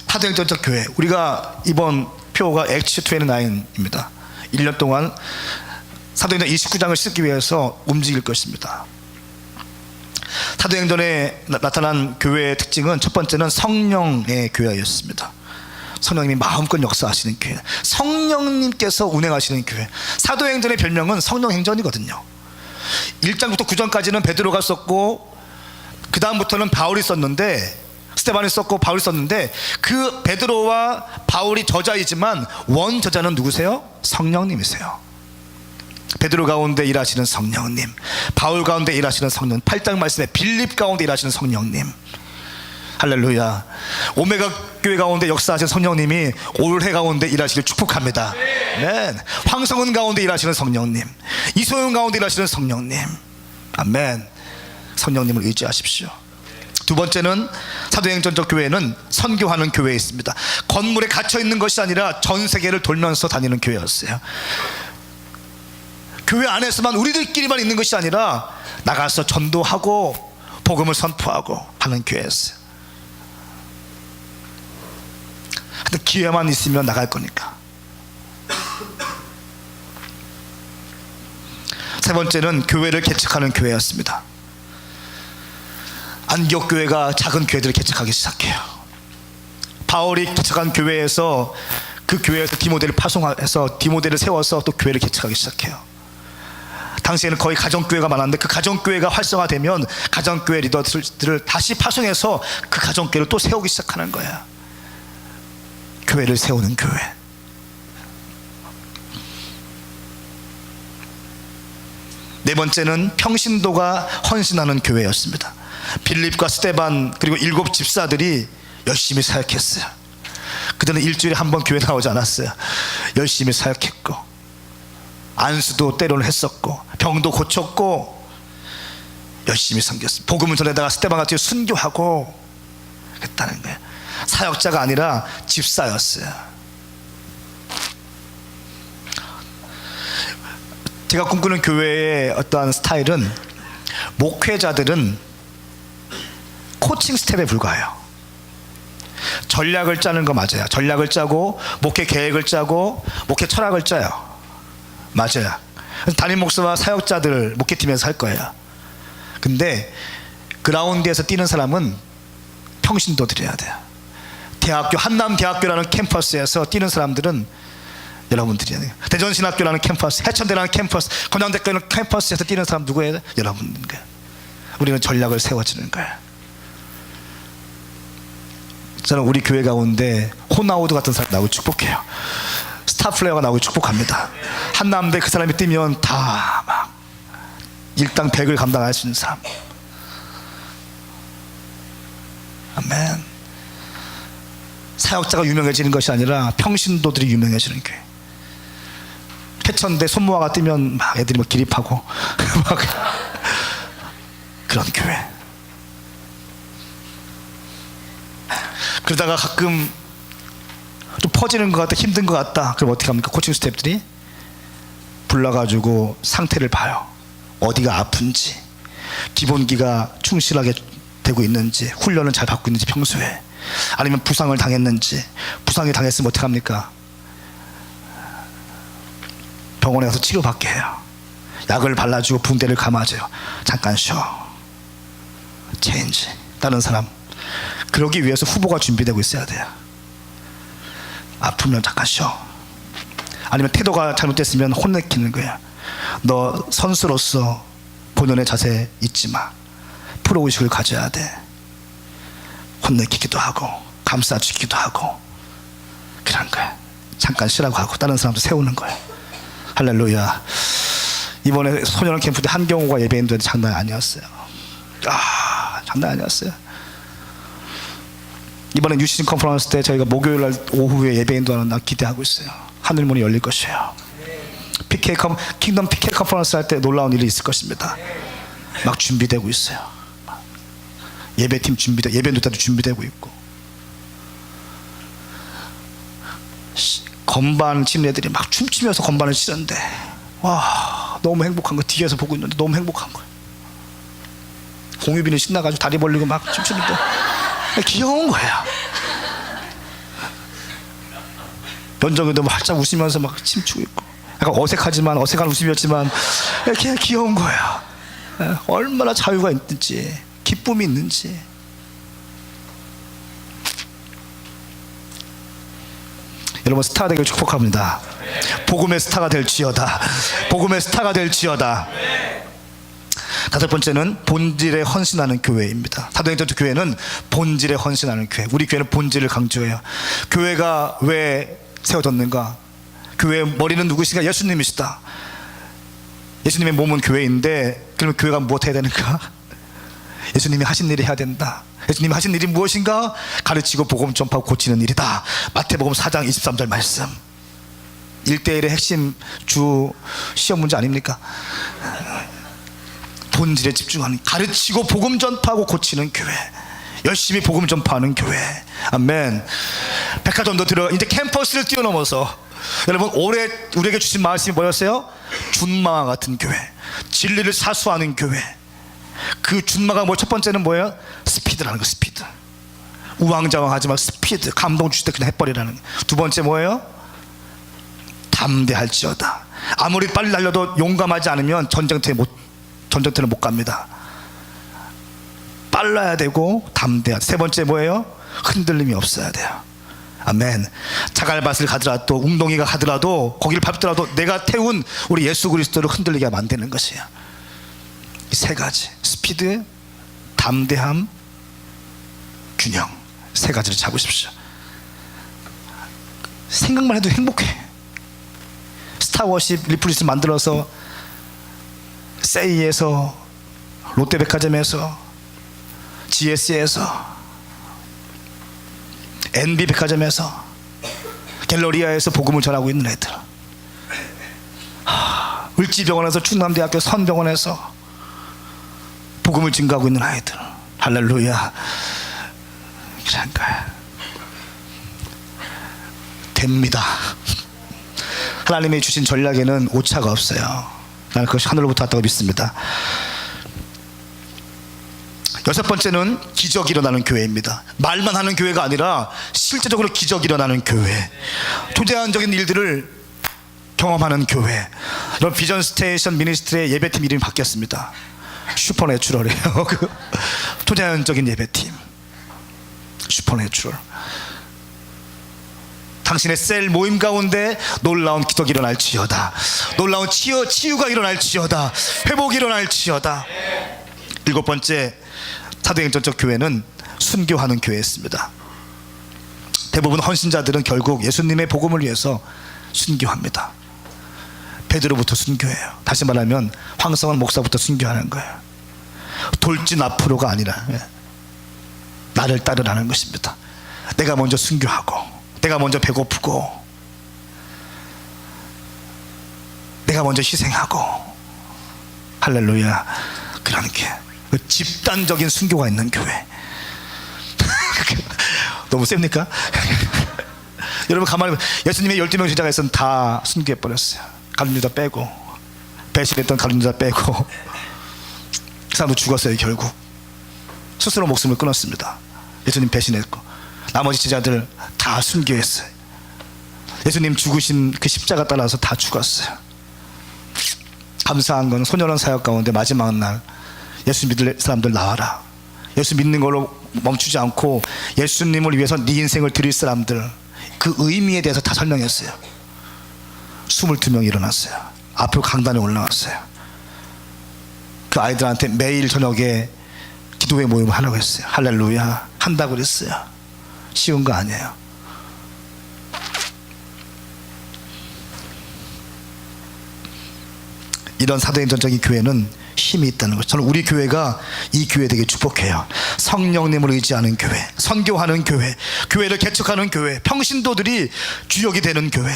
사도행전적 교회, 우리가 이번 표가 액츠 29입니다. 1년 동안 사도행전 29장을 쓰기 위해서 움직일 것입니다. 사도행전에 나타난 교회의 특징은 첫 번째는 성령의 교회였습니다. 성령님이 마음껏 역사하시는 교회, 성령님께서 운행하시는 교회. 사도행전의 별명은 성령행전이거든요. 1장부터 9장까지는 베드로가 썼고 그 다음부터는 바울이 썼는데, 스데반이 썼고 바울이 썼는데, 그 베드로와 바울이 저자이지만 원저자는 누구세요? 성령님이세요. 베드로 가운데 일하시는 성령님, 바울 가운데 일하시는 성령, 8장 말씀에 빌립 가운데 일하시는 성령님. 할렐루야. 오메가 교회 가운데 역사하시는 성령님이 올해 가운데 일하시길 축복합니다. 아멘. 황성은 가운데 일하시는 성령님, 이소영 가운데 일하시는 성령님. 아멘. 성령님을 의지하십시오. 두 번째는 사도행전적 교회는 선교하는 교회에 있습니다. 건물에 갇혀 있는 것이 아니라 전 세계를 돌면서 다니는 교회였어요. 교회 안에서만 우리들끼리만 있는 것이 아니라 나가서 전도하고 복음을 선포하고 하는 교회였어요. 근데 기회만 있으면 나갈 거니까. 세 번째는 교회를 개척하는 교회였습니다. 안디옥 교회가 작은 교회들을 개척하기 시작해요. 바울이 개척한 교회에서, 그 교회에서 디모데를 파송해서 디모데를 세워서 또 교회를 개척하기 시작해요. 당시에는 거의 가정교회가 많았는데 그 가정교회가 활성화되면 가정교회 리더들을 다시 파송해서 그 가정교회를 또 세우기 시작하는 거야. 교회를 세우는 교회. 네 번째는 평신도가 헌신하는 교회였습니다. 빌립과 스데반 그리고 7 집사들이 열심히 사역했어요. 그들은 일주일에 한 번 교회 나오지 않았어요. 열심히 사역했고, 안수도 때로는 했었고, 병도 고쳤고, 열심히 섬겼어요. 복음을 전에다가 스데반 같이 순교하고 했다는 거예요. 사역자가 아니라 집사였어요. 제가 꿈꾸는 교회의 어떠한 스타일은, 목회자들은 코칭 스텝에 불과해요. 전략을 짜는 거 맞아요. 전략을 짜고 목회 계획을 짜고 목회 철학을 짜요. 맞아요. 담임 목사와 사역자들 목회팀에서 할 거예요. 근데 그라운드에서 뛰는 사람은 평신도들이어야 돼요. 대학교, 한남대학교라는 캠퍼스에서 뛰는 사람들은 여러분들이야 돼요. 대전신학교라는 캠퍼스, 해천대라는 캠퍼스, 건양대교라는 캠퍼스에서 뛰는 사람 누구예요? 여러분인 거예요. 우리는 전략을 세워주는 거예요. 저는 우리 교회 가운데 호나우드 같은 사람 나오고 축복해요. 스타플레이어가 나오고 축복합니다. 한남대 그 사람이 뛰면 다 막 일당 100을 감당할 수 있는 사람. 아멘. 사역자가 유명해지는 것이 아니라 평신도들이 유명해지는 교회. 해천대 손모아가 뛰면 막 애들이 막 기립하고 막 그런 교회. 그러다가 가끔 좀 퍼지는 것 같다, 힘든 것 같다. 그럼 어떻게 합니까? 코칭 스태프들이 불러가지고 상태를 봐요. 어디가 아픈지, 기본기가 충실하게 되고 있는지, 훈련을 잘 받고 있는지 평소에, 아니면 부상을 당했는지. 부상이 당했으면 어떻게 합니까? 병원에 가서 치료받게 해요. 약을 발라주고 붕대를 감아줘요. 잠깐 쉬어. 체인지. 다른 사람. 그러기 위해서 후보가 준비되고 있어야 돼요. 아프면 잠깐 쉬어. 아니면 태도가 잘못됐으면 혼내키는 거야. 너 선수로서 본연의 자세 잊지 마. 프로의식을 가져야 돼. 혼내키기도 하고 감싸주기도 하고 그런 거야. 잠깐 쉬라고 하고 다른 사람도 세우는 거예요. 할렐루야. 이번에 소년원 캠프 때 한경호가 예배인들 장난 아니었어요. 장난 아니었어요. 이번에 뉴시즌 컨퍼런스 때 저희가 목요일날 오후에 예배인도 하는 날 기대하고 있어요. 하늘문이 열릴 것이에요. 킹덤 PK 컨퍼런스 할 때 놀라운 일이 있을 것입니다. 막 준비되고 있어요. 예배팀 예배인도 때도 준비되고 있고, 건반 치는 애들이 막 춤추면서 건반을 치는데 와, 너무 행복한 거. 뒤에서 보고 있는데 너무 행복한 거예요. 공유빈이 신나가지고 다리 벌리고 막 춤추는데 귀여운 거예요. 연정이도 막 활짝 웃으면서 막 춤추고 있고, 약간 어색하지만 어색한 웃음이었지만 이렇게 귀여운 거예요. 얼마나 자유가 있는지, 기쁨이 있는지. 여러분, 스타 되길 축복합니다. 복음의 스타가 될지어다. 복음의 스타가 될지어다. 다섯 번째는 본질에 헌신하는 교회입니다. 사도행전 교회는 본질에 헌신하는 교회. 우리 교회는 본질을 강조해요. 교회가 왜 세워졌는가? 교회의 머리는 누구시가? 예수님이시다. 예수님의 몸은 교회인데, 그러면 교회가 무엇 해야 되는가? 예수님이 하신 일을 해야 된다. 예수님이 하신 일이 무엇인가? 가르치고 복음 전파하고 고치는 일이다. 마태복음 4장 23절 말씀. 1대1의 핵심 주 시험 문제 아닙니까? 본질에 집중하는, 가르치고 복음 전파하고 고치는 교회, 열심히 복음 전파하는 교회. 아멘. 백화점도 들어 이제 캠퍼스를 뛰어넘어서, 여러분, 올해 우리에게 주신 말씀이 뭐였어요? 준마와 같은 교회, 진리를 사수하는 교회. 그 준마가 첫 번째는 뭐예요? 스피드라는 거. 스피드. 우왕좌왕하지 말고 스피드, 감동 주실 때 그냥 해버리라는. 두 번째 뭐예요? 담대할지어다. 아무리 빨리 달려도 용감하지 않으면 전쟁터를 못 갑니다. 빨라야 되고 담대해야 돼. 세 번째 뭐예요? 흔들림이 없어야 돼요. 아멘. 자갈밭을 가더라도, 웅덩이가 가더라도, 거기를 밟더라도 내가 태운 우리 예수 그리스도를 흔들리게 하면 안 되는 것이에요. 이 세 가지, 스피드, 담대함, 균형, 세 가지를 잡으십시오. 생각만 해도 행복해. 스타워십 리플릿을 만들어서 세이에서, 롯데백화점에서, GS에서, NB백화점에서, 갤러리아에서 복음을 전하고 있는 애들, 을지병원에서, 충남대학교 선병원에서 복음을 증거하고 있는 아이들. 할렐루야. 그런가요? 됩니다. 하나님이 주신 전략에는 오차가 없어요. 나는 그것이 하늘로부터 왔다고 믿습니다. 여섯 번째는 기적이 일어나는 교회입니다. 말만 하는 교회가 아니라 실제적으로 기적이 일어나는 교회, 초제한적인 일들을 경험하는 교회. 여러분, 비전 스테이션 미니스트리의 예배팀 이름이 바뀌었습니다. 슈퍼내추럴이에요. 그 초자연적인 예배팀, 슈퍼내추럴. 당신의 셀 모임 가운데 놀라운 기적이 일어날지어다. 놀라운 치유가 일어날지어다. 회복이 일어날지어다. 일곱 번째, 사도행전적 교회는 순교하는 교회였습니다. 대부분 헌신자들은 결국 예수님의 복음을 위해서 순교합니다. 베드로부터 순교해요. 다시 말하면 황성한 목사부터 순교하는 거예요. 돌진 앞으로가 아니라 나를 따르라는 것입니다. 내가 먼저 순교하고, 내가 먼저 배고프고, 내가 먼저 희생하고. 할렐루야. 그런 게 집단적인 순교가 있는 교회. 너무 셉니까? 여러분, 가만히 예수님의 12명 제자가 있었는데 다 순교해버렸어요. 갈릴리다 빼고, 배신했던 갈릴리다 빼고. 그 사람도 죽었어요. 결국 스스로 목숨을 끊었습니다. 예수님 배신했고, 나머지 제자들 다 순교했어요. 예수님 죽으신 그 십자가 따라서 다 죽었어요. 감사한 건 소년원 사역 가운데 마지막 날 예수 믿을 사람들 나와라, 예수 믿는 걸로 멈추지 않고 예수님을 위해서 네 인생을 드릴 사람들, 그 의미에 대해서 다 설명했어요. 22명이 일어났어요. 앞으로 강단에 올라왔어요. 그 아이들한테 매일 저녁에 기도회 모임을 하라고 했어요. 할렐루야. 한다고 그랬어요. 쉬운 거 아니에요. 이런 사도행전적인 교회는 힘이 있다는 것. 저는 우리 교회가 이 교회 되게 축복해요. 성령님을 의지하는 교회, 선교하는 교회, 교회를 개척하는 교회, 평신도들이 주역이 되는 교회,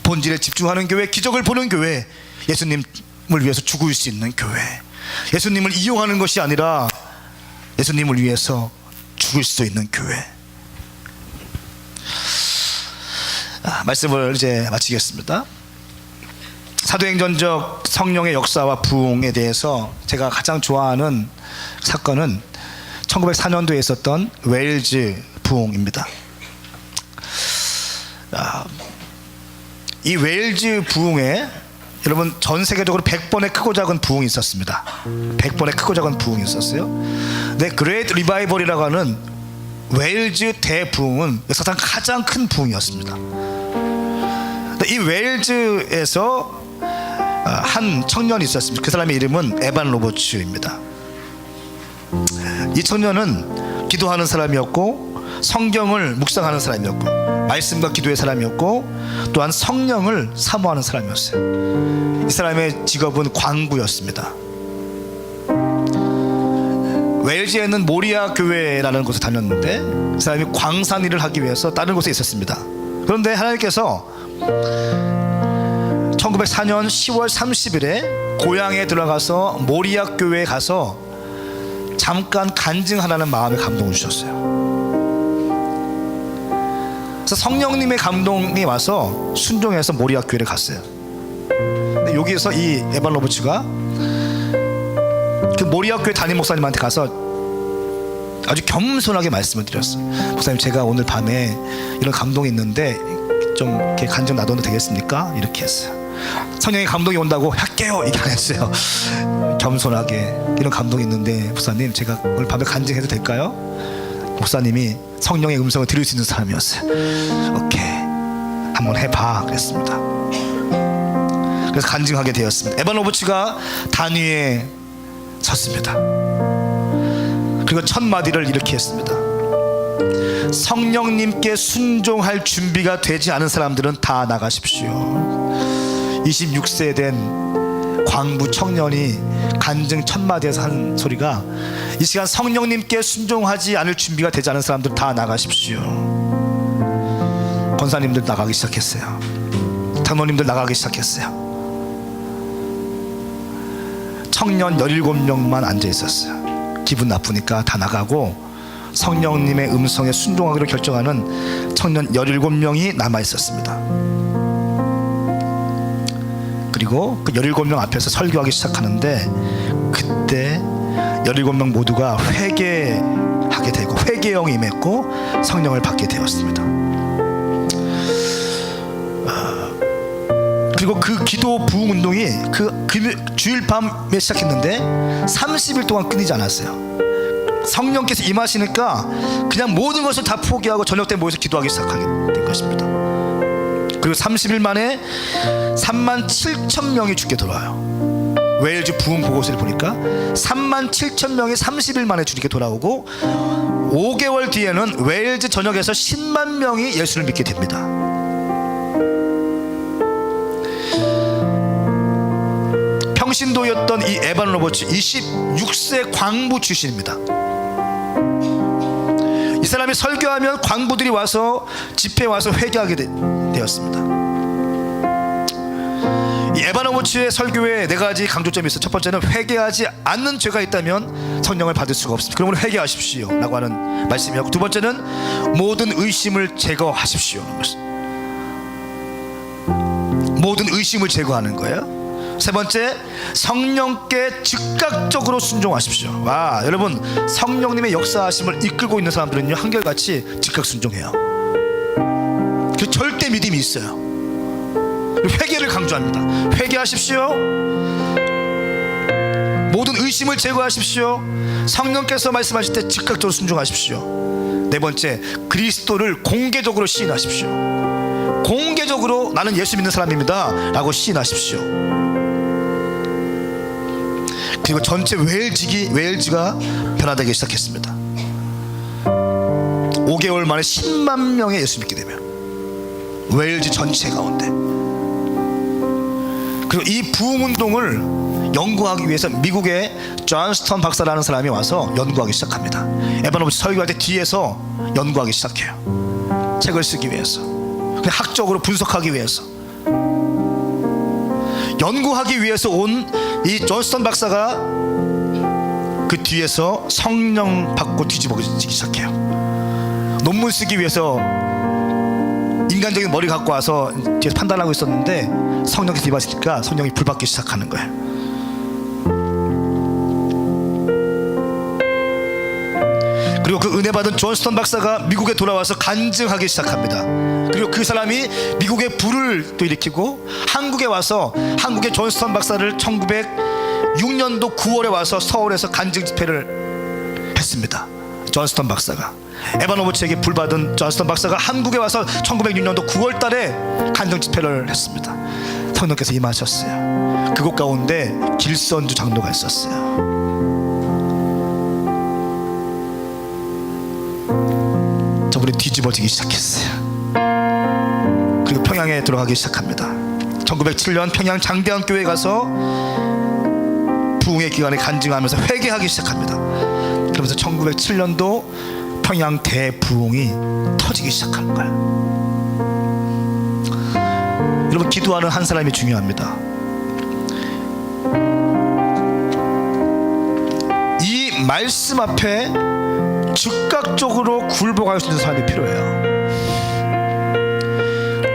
본질에 집중하는 교회, 기적을 보는 교회, 예수님을 위해서 죽을 수 있는 교회, 예수님을 이용하는 것이 아니라 예수님을 위해서 죽을 수 있는 교회. 말씀을 이제 마치겠습니다. 사도행전적 성령의 역사와 부흥에 대해서 제가 가장 좋아하는 사건은 1904년도에 있었던 웨일즈 부흥입니다. 이 웨일즈 부흥에 여러분 전 세계적으로 100번의 크고 작은 부흥이 있었습니다. 100번의 크고 작은 부흥이 있었어요. 근데 그레이트 리바이벌이라고 하는 웨일즈 대부흥은 역사상 가장 큰 부흥이었습니다. 이 웨일즈에서 한 청년이 있었습니다. 그 사람의 이름은 에반 로버츠입니다. 이 청년은 기도하는 사람이었고 성경을 묵상하는 사람이었고 말씀과 기도의 사람이었고 또한 성령을 사모하는 사람이었어요. 이 사람의 직업은 광부였습니다. 웨일즈에는 모리아 교회라는 곳에 다녔는데 그 사람이 광산 일을 하기 위해서 다른 곳에 있었습니다. 그런데 하나님께서 1904년 10월 30일에 고향에 들어가서 모리아 교회에 가서 잠깐 간증하라는 마음의 감동을 주셨어요. 그래서 성령님의 감동이 와서 순종해서 모리아 교회를 갔어요. 근데 여기에서 이 에반 로버츠가 그 모리아 교회 담임 목사님한테 가서 아주 겸손하게 말씀을 드렸어요. 목사님, 제가 오늘 밤에 이런 감동이 있는데 좀 이렇게 간증 놔둬도 되겠습니까? 이렇게 했어요. 성령의 감동이 온다고 할게요 이게 안 했어요. 겸손하게 이런 감동이 있는데 목사님, 제가 오늘 밤에 간증해도 될까요? 목사님이 성령의 음성을 들을 수 있는 사람이었어요. 오케이, 한번 해봐 그랬습니다. 그래서 간증하게 되었습니다. 에반 로버츠가 단위에 섰습니다. 그리고 첫 마디를 이렇게 했습니다. 성령님께 순종할 준비가 되지 않은 사람들은 다 나가십시오. 26세 된 광부 청년이 간증 첫 마디에서 한 소리가, 이 시간 성령님께 순종하지 않을 준비가 되지 않은 사람들 다 나가십시오. 권사님들 나가기 시작했어요. 장로님들 나가기 시작했어요. 청년 17명만 앉아 있었어요. 기분 나쁘니까 다 나가고 성령님의 음성에 순종하기로 결정하는 청년 17명이 남아 있었습니다. 그리고 그 17명 앞에서 설교하기 시작하는데 그때 17명 모두가 회개하게 되고 회개형이 임했고 성령을 받게 되었습니다. 그리고 그 기도 부흥 운동이 그 주일 밤에 시작했는데 30일 동안 끊이지 않았어요. 성령께서 임하시니까 그냥 모든 것을 다 포기하고 저녁 때 모여서 기도하기 시작하게 된 것입니다. 그리고 30일 만에 37,000명이 죽게 돌아와요. 웨일즈 부흥 보고서를 보니까 37,000명이 30일 만에 죽게 돌아오고 5개월 뒤에는 웨일즈 전역에서 10만 명이 예수를 믿게 됩니다. 평신도였던 이 에반 로버츠 26세 광부 출신입니다. 이 사람이 설교하면 광부들이 와서 집회에 와서 회개하게 되었습니다. 이 에반 로버츠의 설교에 4가지 강조점이 있어요. 첫 번째는 회개하지 않는 죄가 있다면 성령을 받을 수가 없습니다. 그러므로 회개하십시오 라고 하는 말씀이었고, 두 번째는 모든 의심을 제거하십시오. 모든 의심을 제거하는 거예요. 세 번째, 성령께 즉각적으로 순종하십시오. 와, 여러분, 성령님의 역사하심을 이끌고 있는 사람들은요 한결같이 즉각 순종해요. 그 절대 믿음이 있어요. 회개를 강조합니다. 회개하십시오. 모든 의심을 제거하십시오. 성령께서 말씀하실 때 즉각적으로 순종하십시오. 네 번째, 그리스도를 공개적으로 시인하십시오. 공개적으로 나는 예수 믿는 사람입니다 라고 시인하십시오. 그리고 전체 웨일즈가 변화되기 시작했습니다. 5개월 만에 10만 명의 예수 믿게 되면 웨일즈 전체 가운데. 그리고 이 부흥운동을 연구하기 위해서 미국의 존스턴 박사라는 사람이 와서 연구하기 시작합니다. 에반 오버치 설교할 때 뒤에서 연구하기 시작해요. 책을 쓰기 위해서, 그냥 학적으로 분석하기 위해서, 연구하기 위해서 온 이 존스턴 박사가 그 뒤에서 성령 받고 뒤집어지기 시작해요. 논문 쓰기 위해서 인간적인 머리 갖고 와서 뒤에서 판단하고 있었는데 성령이 뒤집어지니까 성령이 불받기 시작하는 거예요. 그리고 그 은혜 받은 존스턴 박사가 미국에 돌아와서 간증하기 시작합니다. 그리고 그 사람이 미국에 불을 또 일으키고 한국에 와서 한국의 존스턴 박사를 1906년도 9월에 와서 서울에서 간증 집회를 했습니다. 존스턴 박사가 에반 오버치에게 불 받은 존스턴 박사가 한국에 와서 1906년도 9월 달에 간증 집회를 했습니다. 성령께서 임하셨어요. 그곳 가운데 길선주 장로가 있었어요. 저분이 뒤집어지기 시작했어요. 그리고 평양에 들어가기 시작합니다. 1907년 평양 장대한 교회에 가서 부흥의 기간에 간증하면서 회개하기 시작합니다. 그러면서 1907년도 평양 대부흥이 터지기 시작하는 거예요. 여러분, 기도하는 한 사람이 중요합니다. 이 말씀 앞에 즉각적으로 굴복할 수 있는 사람이 필요해요.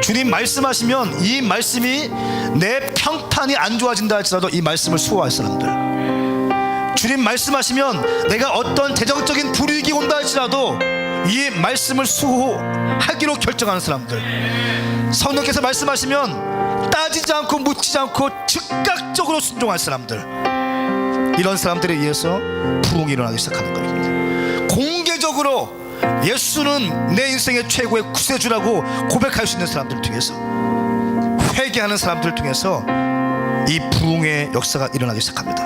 주님 말씀하시면 이 말씀이 내 평판이 안 좋아진다 할지라도 이 말씀을 수호할 사람들, 주님 말씀하시면 내가 어떤 재정적인 불이익이 온다 할지라도 이 말씀을 수호하기로 결정하는 사람들, 성령께서 말씀하시면 따지지 않고 묻지 않고 즉각적으로 순종할 사람들, 이런 사람들에 의해서 부흥이 일어나기 시작하는 겁니다. 공개적으로 예수는 내 인생의 최고의 구세주라고 고백할 수 있는 사람들을 통해서, 회개하는 사람들을 통해서 이 부흥의 역사가 일어나기 시작합니다.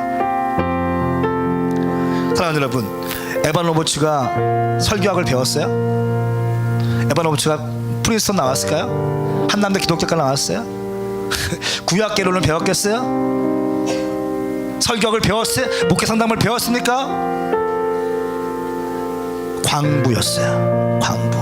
사랑하는 여러분, 에반 오버치가 설교학을 배웠어요? 에반 오버치가 프린스턴 나왔을까요? 한남대 기독교과 나왔어요? 구약계론을 배웠겠어요? 설교학을 배웠어요? 목회 상담을 배웠습니까? 광부였어요. 광부.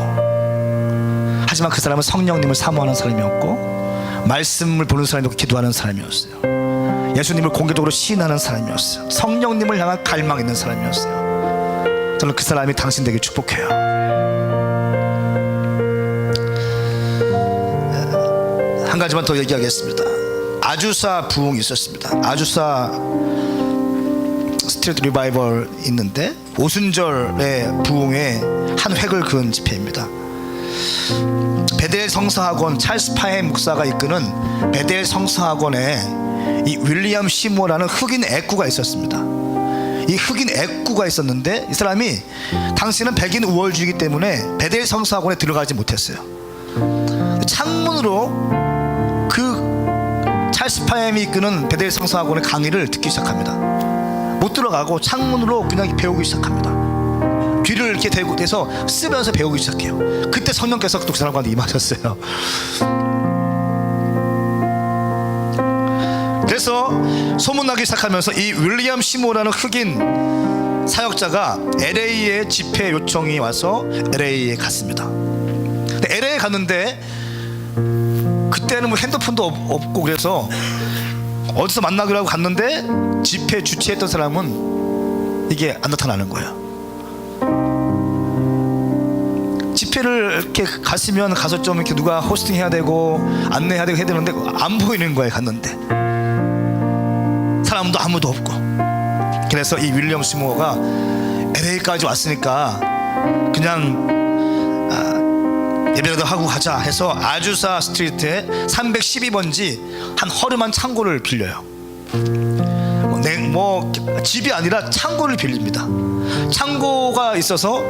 하지만 그 사람은 성령님을 사모하는 사람이었고, 말씀을 보는 사람이었고, 기도하는 사람이었어요. 예수님을 공개적으로 시인하는 사람이었어요. 성령님을 향한 갈망 있는 사람이었어요. 저는 그 사람이 당신 되게 축복해요. 한 가지만 더 얘기하겠습니다. 아주사 부흥이 있었습니다. 아주사 스트리트 리바이벌 있는데 오순절의 부흥의 한 획을 그은 집회입니다. 베델 성서학원, 찰스 파해 목사가 이끄는 베델 성서학원에 이 윌리엄 시모라는 흑인 애꾸가 있었습니다. 이 흑인 애꾸가 있었는데 이 사람이 당시는 백인 우월주의이기 때문에 베델 성서학원에 들어가지 못했어요. 창문으로 그 찰스 파햄이 이끄는 베델 성서학원의 강의를 듣기 시작합니다. 못 들어가고 창문으로 그냥 배우기 시작합니다. 귀를 이렇게 대서 쓰면서 배우기 시작해요. 그때 성령께서 그 사람한테 임하셨어요. 그래서 소문나기 시작하면서 이 윌리엄 시모라는 흑인 사역자가 LA에 집회 요청이 와서 LA에 갔습니다. 근데 LA에 갔는데 그때는 뭐 핸드폰도 없고 그래서 어디서 만나기로 하고 갔는데 집회 주최했던 사람은 이게 안 나타나는 거예요. 집회를 이렇게 갔으면 가서 좀 이렇게 누가 호스팅 해야 되고 안내해야 되고 해야 되는데 안 보이는 거예요. 갔는데 사람도 아무도 없고. 그래서 이 윌리엄 시모가 LA까지 왔으니까 그냥 예배라도 하고 가자 해서 아주사 스트리트에 312번지 한 허름한 창고를 빌려요. 뭐 집이 아니라 창고를 빌립니다. 창고가 있어서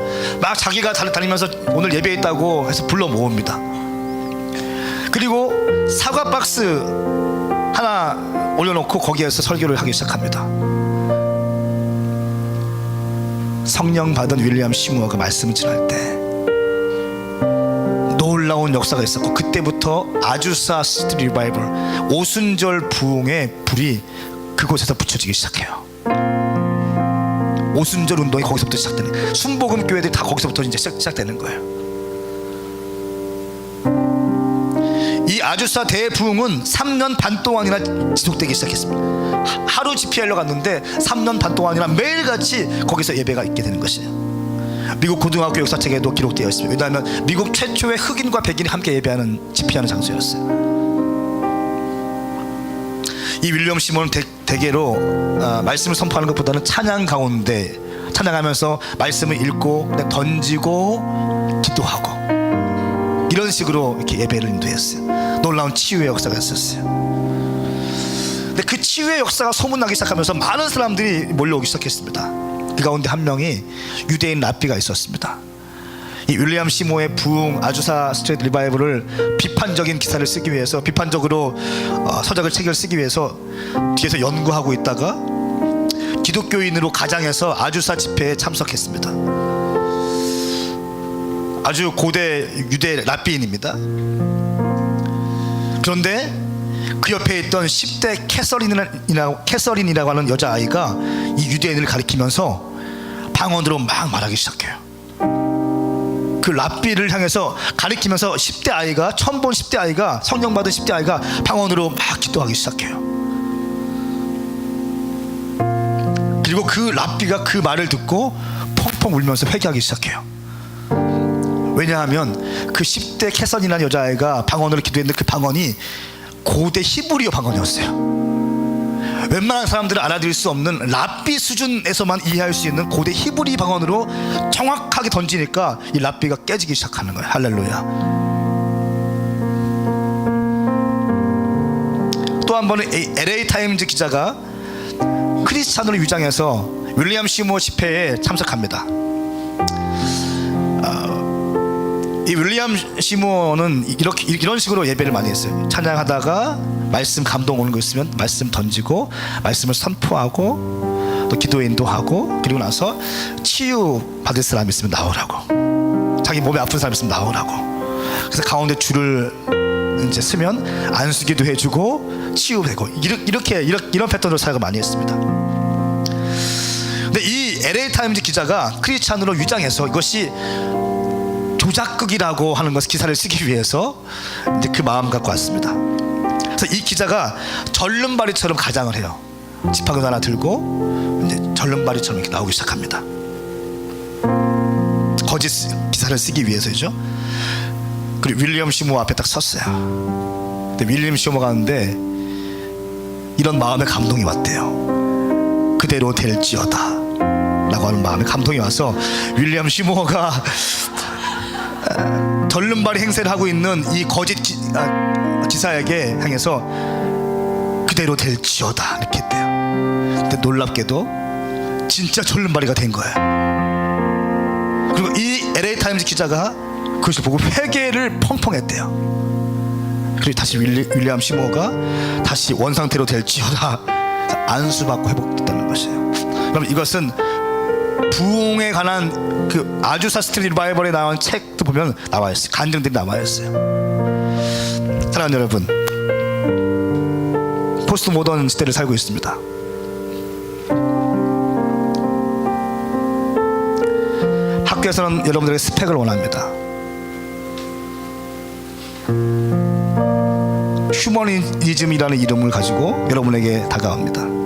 막 자기가 다니면서 오늘 예배 있다고 해서 불러 모읍니다. 그리고 사과 박스 하나 올려놓고 거기에서 설교를 하기 시작합니다. 성령 받은 윌리엄 시모어가 말씀을 전할 때 놀라운 놀라운 역사가 있었고, 그때부터 아주사 스트리트 리바이벌, 오순절 부흥의 불이 그곳에서 붙여지기 시작해요. 오순절 운동이 거기서부터 시작되는, 순복음 교회들이 다 거기서부터 이제 시작되는 거예요. 이 아주사 대부흥은 3년 반 동안이나 지속되기 시작했습니다. 하루 집회하러 갔는데 3년 반 동안이나 매일같이 거기서 예배가 있게 되는 것이에요. 미국 고등학교 역사책에도 기록되어 있습니다. 왜냐하면 미국 최초의 흑인과 백인이 함께 예배하는, 집회하는 장소였어요. 이 윌리엄 시몬은 대개로 말씀을 선포하는 것보다는 찬양 가운데 찬양하면서 말씀을 읽고 던지고 기도하고 이런 식으로 이렇게 예배를 인도했어요. 놀라운 치유의 역사가 있었어요. 근데 그 치유의 역사가 소문나기 시작하면서 많은 사람들이 몰려오기 시작했습니다. 그 가운데 한 명이 유대인 랍비가 있었습니다. 이 윌리엄 시모의 부흥 아주사 스트레이트 리바이벌을 비판적인 기사를 쓰기 위해서, 비판적으로 서적을 책을 쓰기 위해서 뒤에서 연구하고 있다가 기독교인으로 가장해서 아주사 집회에 참석했습니다. 아주 고대 유대 랍비인입니다. 그런데 그 옆에 있던 10대 캐서린이라고 하는 여자아이가 이 유대인을 가리키면서 방언으로 막 말하기 시작해요. 그 랍비를 향해서 가리키면서 10대 아이가, 처음 본 10대 아이가, 성령 받은 10대 아이가 방언으로 막 기도하기 시작해요. 그리고 그 랍비가 그 말을 듣고 펑펑 울면서 회개하기 시작해요. 왜냐하면 그 10대 캐선이라는 여자아이가 방언으로 기도했는데 그 방언이 고대 히브리어 방언이었어요. 웬만한 사람들은 알아들을 수 없는 랍비 수준에서만 이해할 수 있는 고대 히브리 방언으로 정확하게 던지니까 이 랍비가 깨지기 시작하는 거예요. 할렐루야. 또 한 번은 LA 타임즈 기자가 크리스찬으로 위장해서 윌리엄 시모 집회에 참석합니다. 이 윌리엄 시모는 이런 식으로 예배를 많이 했어요. 찬양하다가 말씀 감동 오는 거 있으면 말씀 던지고 말씀을 선포하고 또 기도 인도하고, 그리고 나서 치유 받을 사람 있으면 나오라고, 자기 몸에 아픈 사람 있으면 나오라고. 그래서 가운데 줄을 이제 쓰면 안수기도 해주고 치유되고, 이런 패턴으로 사역을 많이 했습니다. 근데 이 LA 타임즈 기자가 크리스찬으로 위장해서 이것이 조작극이라고 하는 것을 기사를 쓰기 위해서 이제 그 마음 갖고 왔습니다. 그래서 이 기자가 절름발이처럼 가장을 해요. 지팡이 하나 들고 이제 절름발이처럼 이렇게 나오기 시작합니다. 거짓 기사를 쓰기 위해서죠. 그리고 윌리엄 시모 앞에 딱 섰어요. 근데 윌리엄 시모가 하는데 이런 마음의 감동이 왔대요. 그대로 될지어다 라고 하는 마음의 감동이 와서 윌리엄 시모가 절름발이 행세를 하고 있는 이 거짓 기사에게 향해서 그대로 될지어다 이렇게 했대요. 근데 놀랍게도 진짜 절름발이가 된 거예요. 그리고 이 LA 타임즈 기자가 그것을 보고 회개를 펑펑 했대요. 그리고 다시 윌리엄 시모가 다시 원상태로 될지어다 안수받고 회복됐다는 것이에요. 그럼 이것은 부흥에 관한 그 아주사 스트리트 리바이벌에 나온 책도 보면 나와 있어요. 간증들이 나와 있어요. 사랑하는 여러분, 포스트 모던 시대를 살고 있습니다. 학교에서는 여러분들의 스펙을 원합니다. 휴머니즘이라는 이름을 가지고 여러분에게 다가옵니다.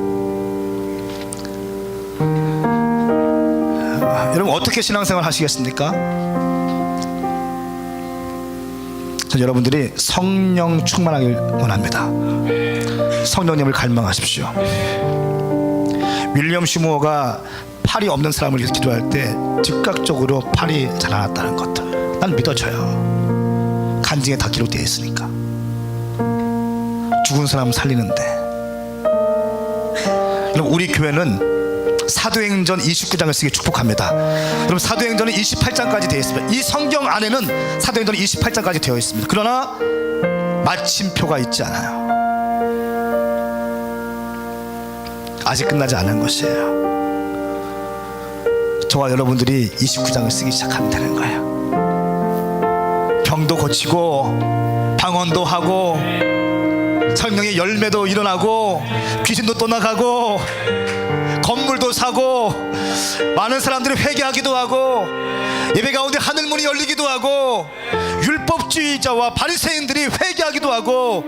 여러분 어떻게 신앙생활 하시겠습니까? 전 여러분들이 성령 충만하길 원합니다. 성령님을 갈망하십시오. 윌리엄 슈모어가 팔이 없는 사람을 위해서 기도할 때 즉각적으로 팔이 자라났다는 것들 난 믿어져요. 간증에 다 기록되어 있으니까. 죽은 사람 살리는데. 여러분 우리 교회는 사도행전 29장을 쓰기 축복합니다. 그럼 사도행전은 28장까지 되어 있습니다. 이 성경 안에는 사도행전 28장까지 되어 있습니다. 그러나 마침표가 있지 않아요. 아직 끝나지 않은 것이에요. 저와 여러분들이 29장을 쓰기 시작하면 되는 거예요. 병도 고치고 방언도 하고 성령의 열매도 일어나고 귀신도 떠나가고 건물도 사고 많은 사람들이 회개하기도 하고 예배 가운데 하늘문이 열리기도 하고 율법주의자와 바리새인들이 회개하기도 하고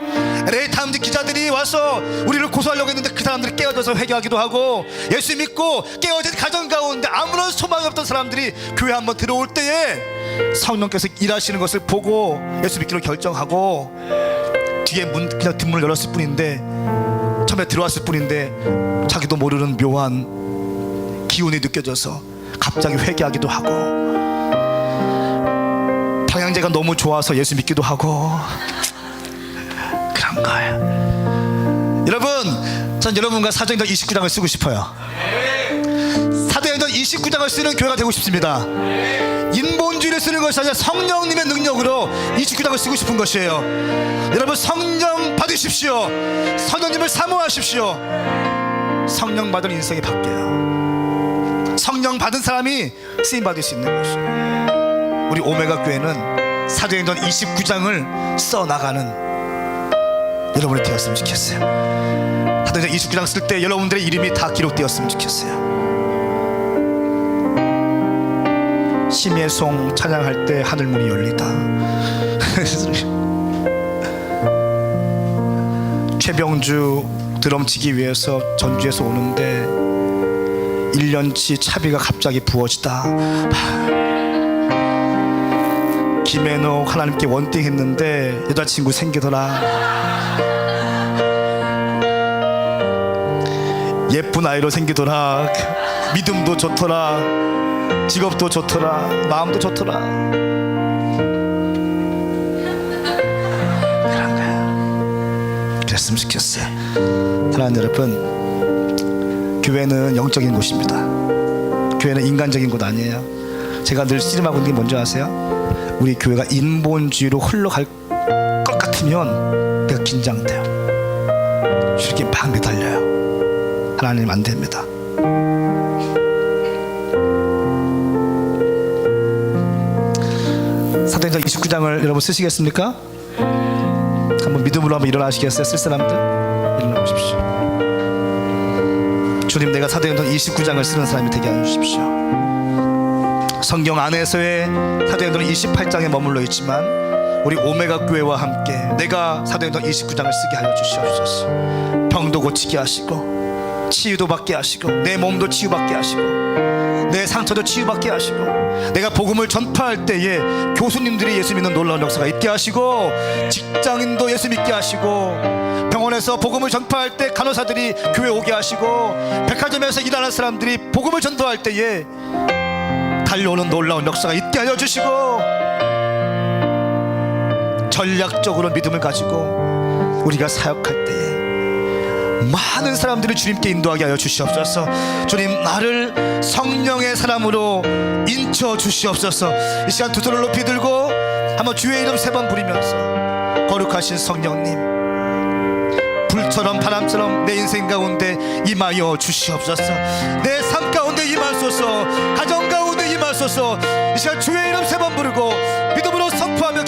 LA 타임즈 기자들이 와서 우리를 고소하려고 했는데 그 사람들이 깨어져서 회개하기도 하고 예수 믿고 깨어진 가정 가운데 아무런 소망이 없던 사람들이 교회 한번 들어올 때에 성령께서 일하시는 것을 보고 예수 믿기로 결정하고 뒤에 그냥 뒷문을 열었을 뿐인데 처음에 들어왔을 뿐인데 자기도 모르는 묘한 기운이 느껴져서 갑자기 회개하기도 하고 방향제가 너무 좋아서 예수 믿기도 하고 그런 거예요. 여러분, 전 여러분과 사도행전 29장을 쓰고 싶어요. 사도행전 29장을 쓰는 교회가 되고 싶습니다. 인본주의를 쓰는 것이 아니라 성령님의 능력으로 29장을 쓰고 싶은 것이에요. 여러분, 성령 받으십시오. 성령님을 사모하십시오. 성령 받은 인생이 바뀌어요. 성령 받은 사람이 쓰임 받을 수 있는 것이에요. 우리 오메가 교회는 사도행전 29장을 써나가는 여러분이 되었으면 좋겠어요. 사도행전 29장 쓸 때 여러분들의 이름이 다 기록되었으면 좋겠어요. 심예송 찬양할 때 하늘문이 열리다. 최병주 드럼 치기 위해서 전주에서 오는데 1년치 차비가 갑자기 부어지다. 김해노 하나님께 원띵했는데 여자친구 생기더라. 예쁜 아이로 생기더라. 믿음도 좋더라. 직업도 좋더라. 마음도 좋더라. 그런 거야. 그랬으면 좋겠어요. 사랑하는 여러분, 교회는 영적인 곳입니다. 교회는 인간적인 곳 아니에요. 제가 늘 씨름하고 있는 게 뭔지 아세요? 우리 교회가 인본주의로 흘러갈 것 같으면 내가 긴장돼요. 이렇게 막 매달려요. 하나님 안 됩니다. 사도행전 29장을 여러분 쓰시겠습니까? 한번 믿음으로 한번 일어나시겠어요? 쓸 사람들 일어나 보십시오. 주님, 내가 사도행전 29장을 쓰는 사람이 되게 해주십시오. 성경 안에서의 사도행전 28장에 머물러 있지만 우리 오메가 교회와 함께 내가 사도행전 29장을 쓰게 하여 주시옵소서. 병도 고치게 하시고 치유도 받게 하시고 내 몸도 치유받게 하시고 내 상처도 치유받게 하시고 내가 복음을 전파할 때에 교수님들이 예수 믿는 놀라운 역사가 있게 하시고 직장인도 예수 믿게 하시고 병원에서 복음을 전파할 때 간호사들이 교회 오게 하시고 백화점에서 일하는 사람들이 복음을 전도할 때에 달려오는 놀라운 역사가 있게 하여 주시고 전략적으로 믿음을 가지고 우리가 사역할 때에 많은 사람들을 주님께 인도하게 하여 주시옵소서. 주님, 나를 성령의 사람으로 인쳐 주시옵소서. 이 시간 두 손을 높이 들고 한번 주의 이름 3번 부르면서 거룩하신 성령님, 불처럼 바람처럼 내 인생 가운데 임하여 주시옵소서. 내 삶 가운데 임하소서. 가정 가운데 임하소서. 이 시간 주의 이름 3번 부르고 믿음으로 선포하며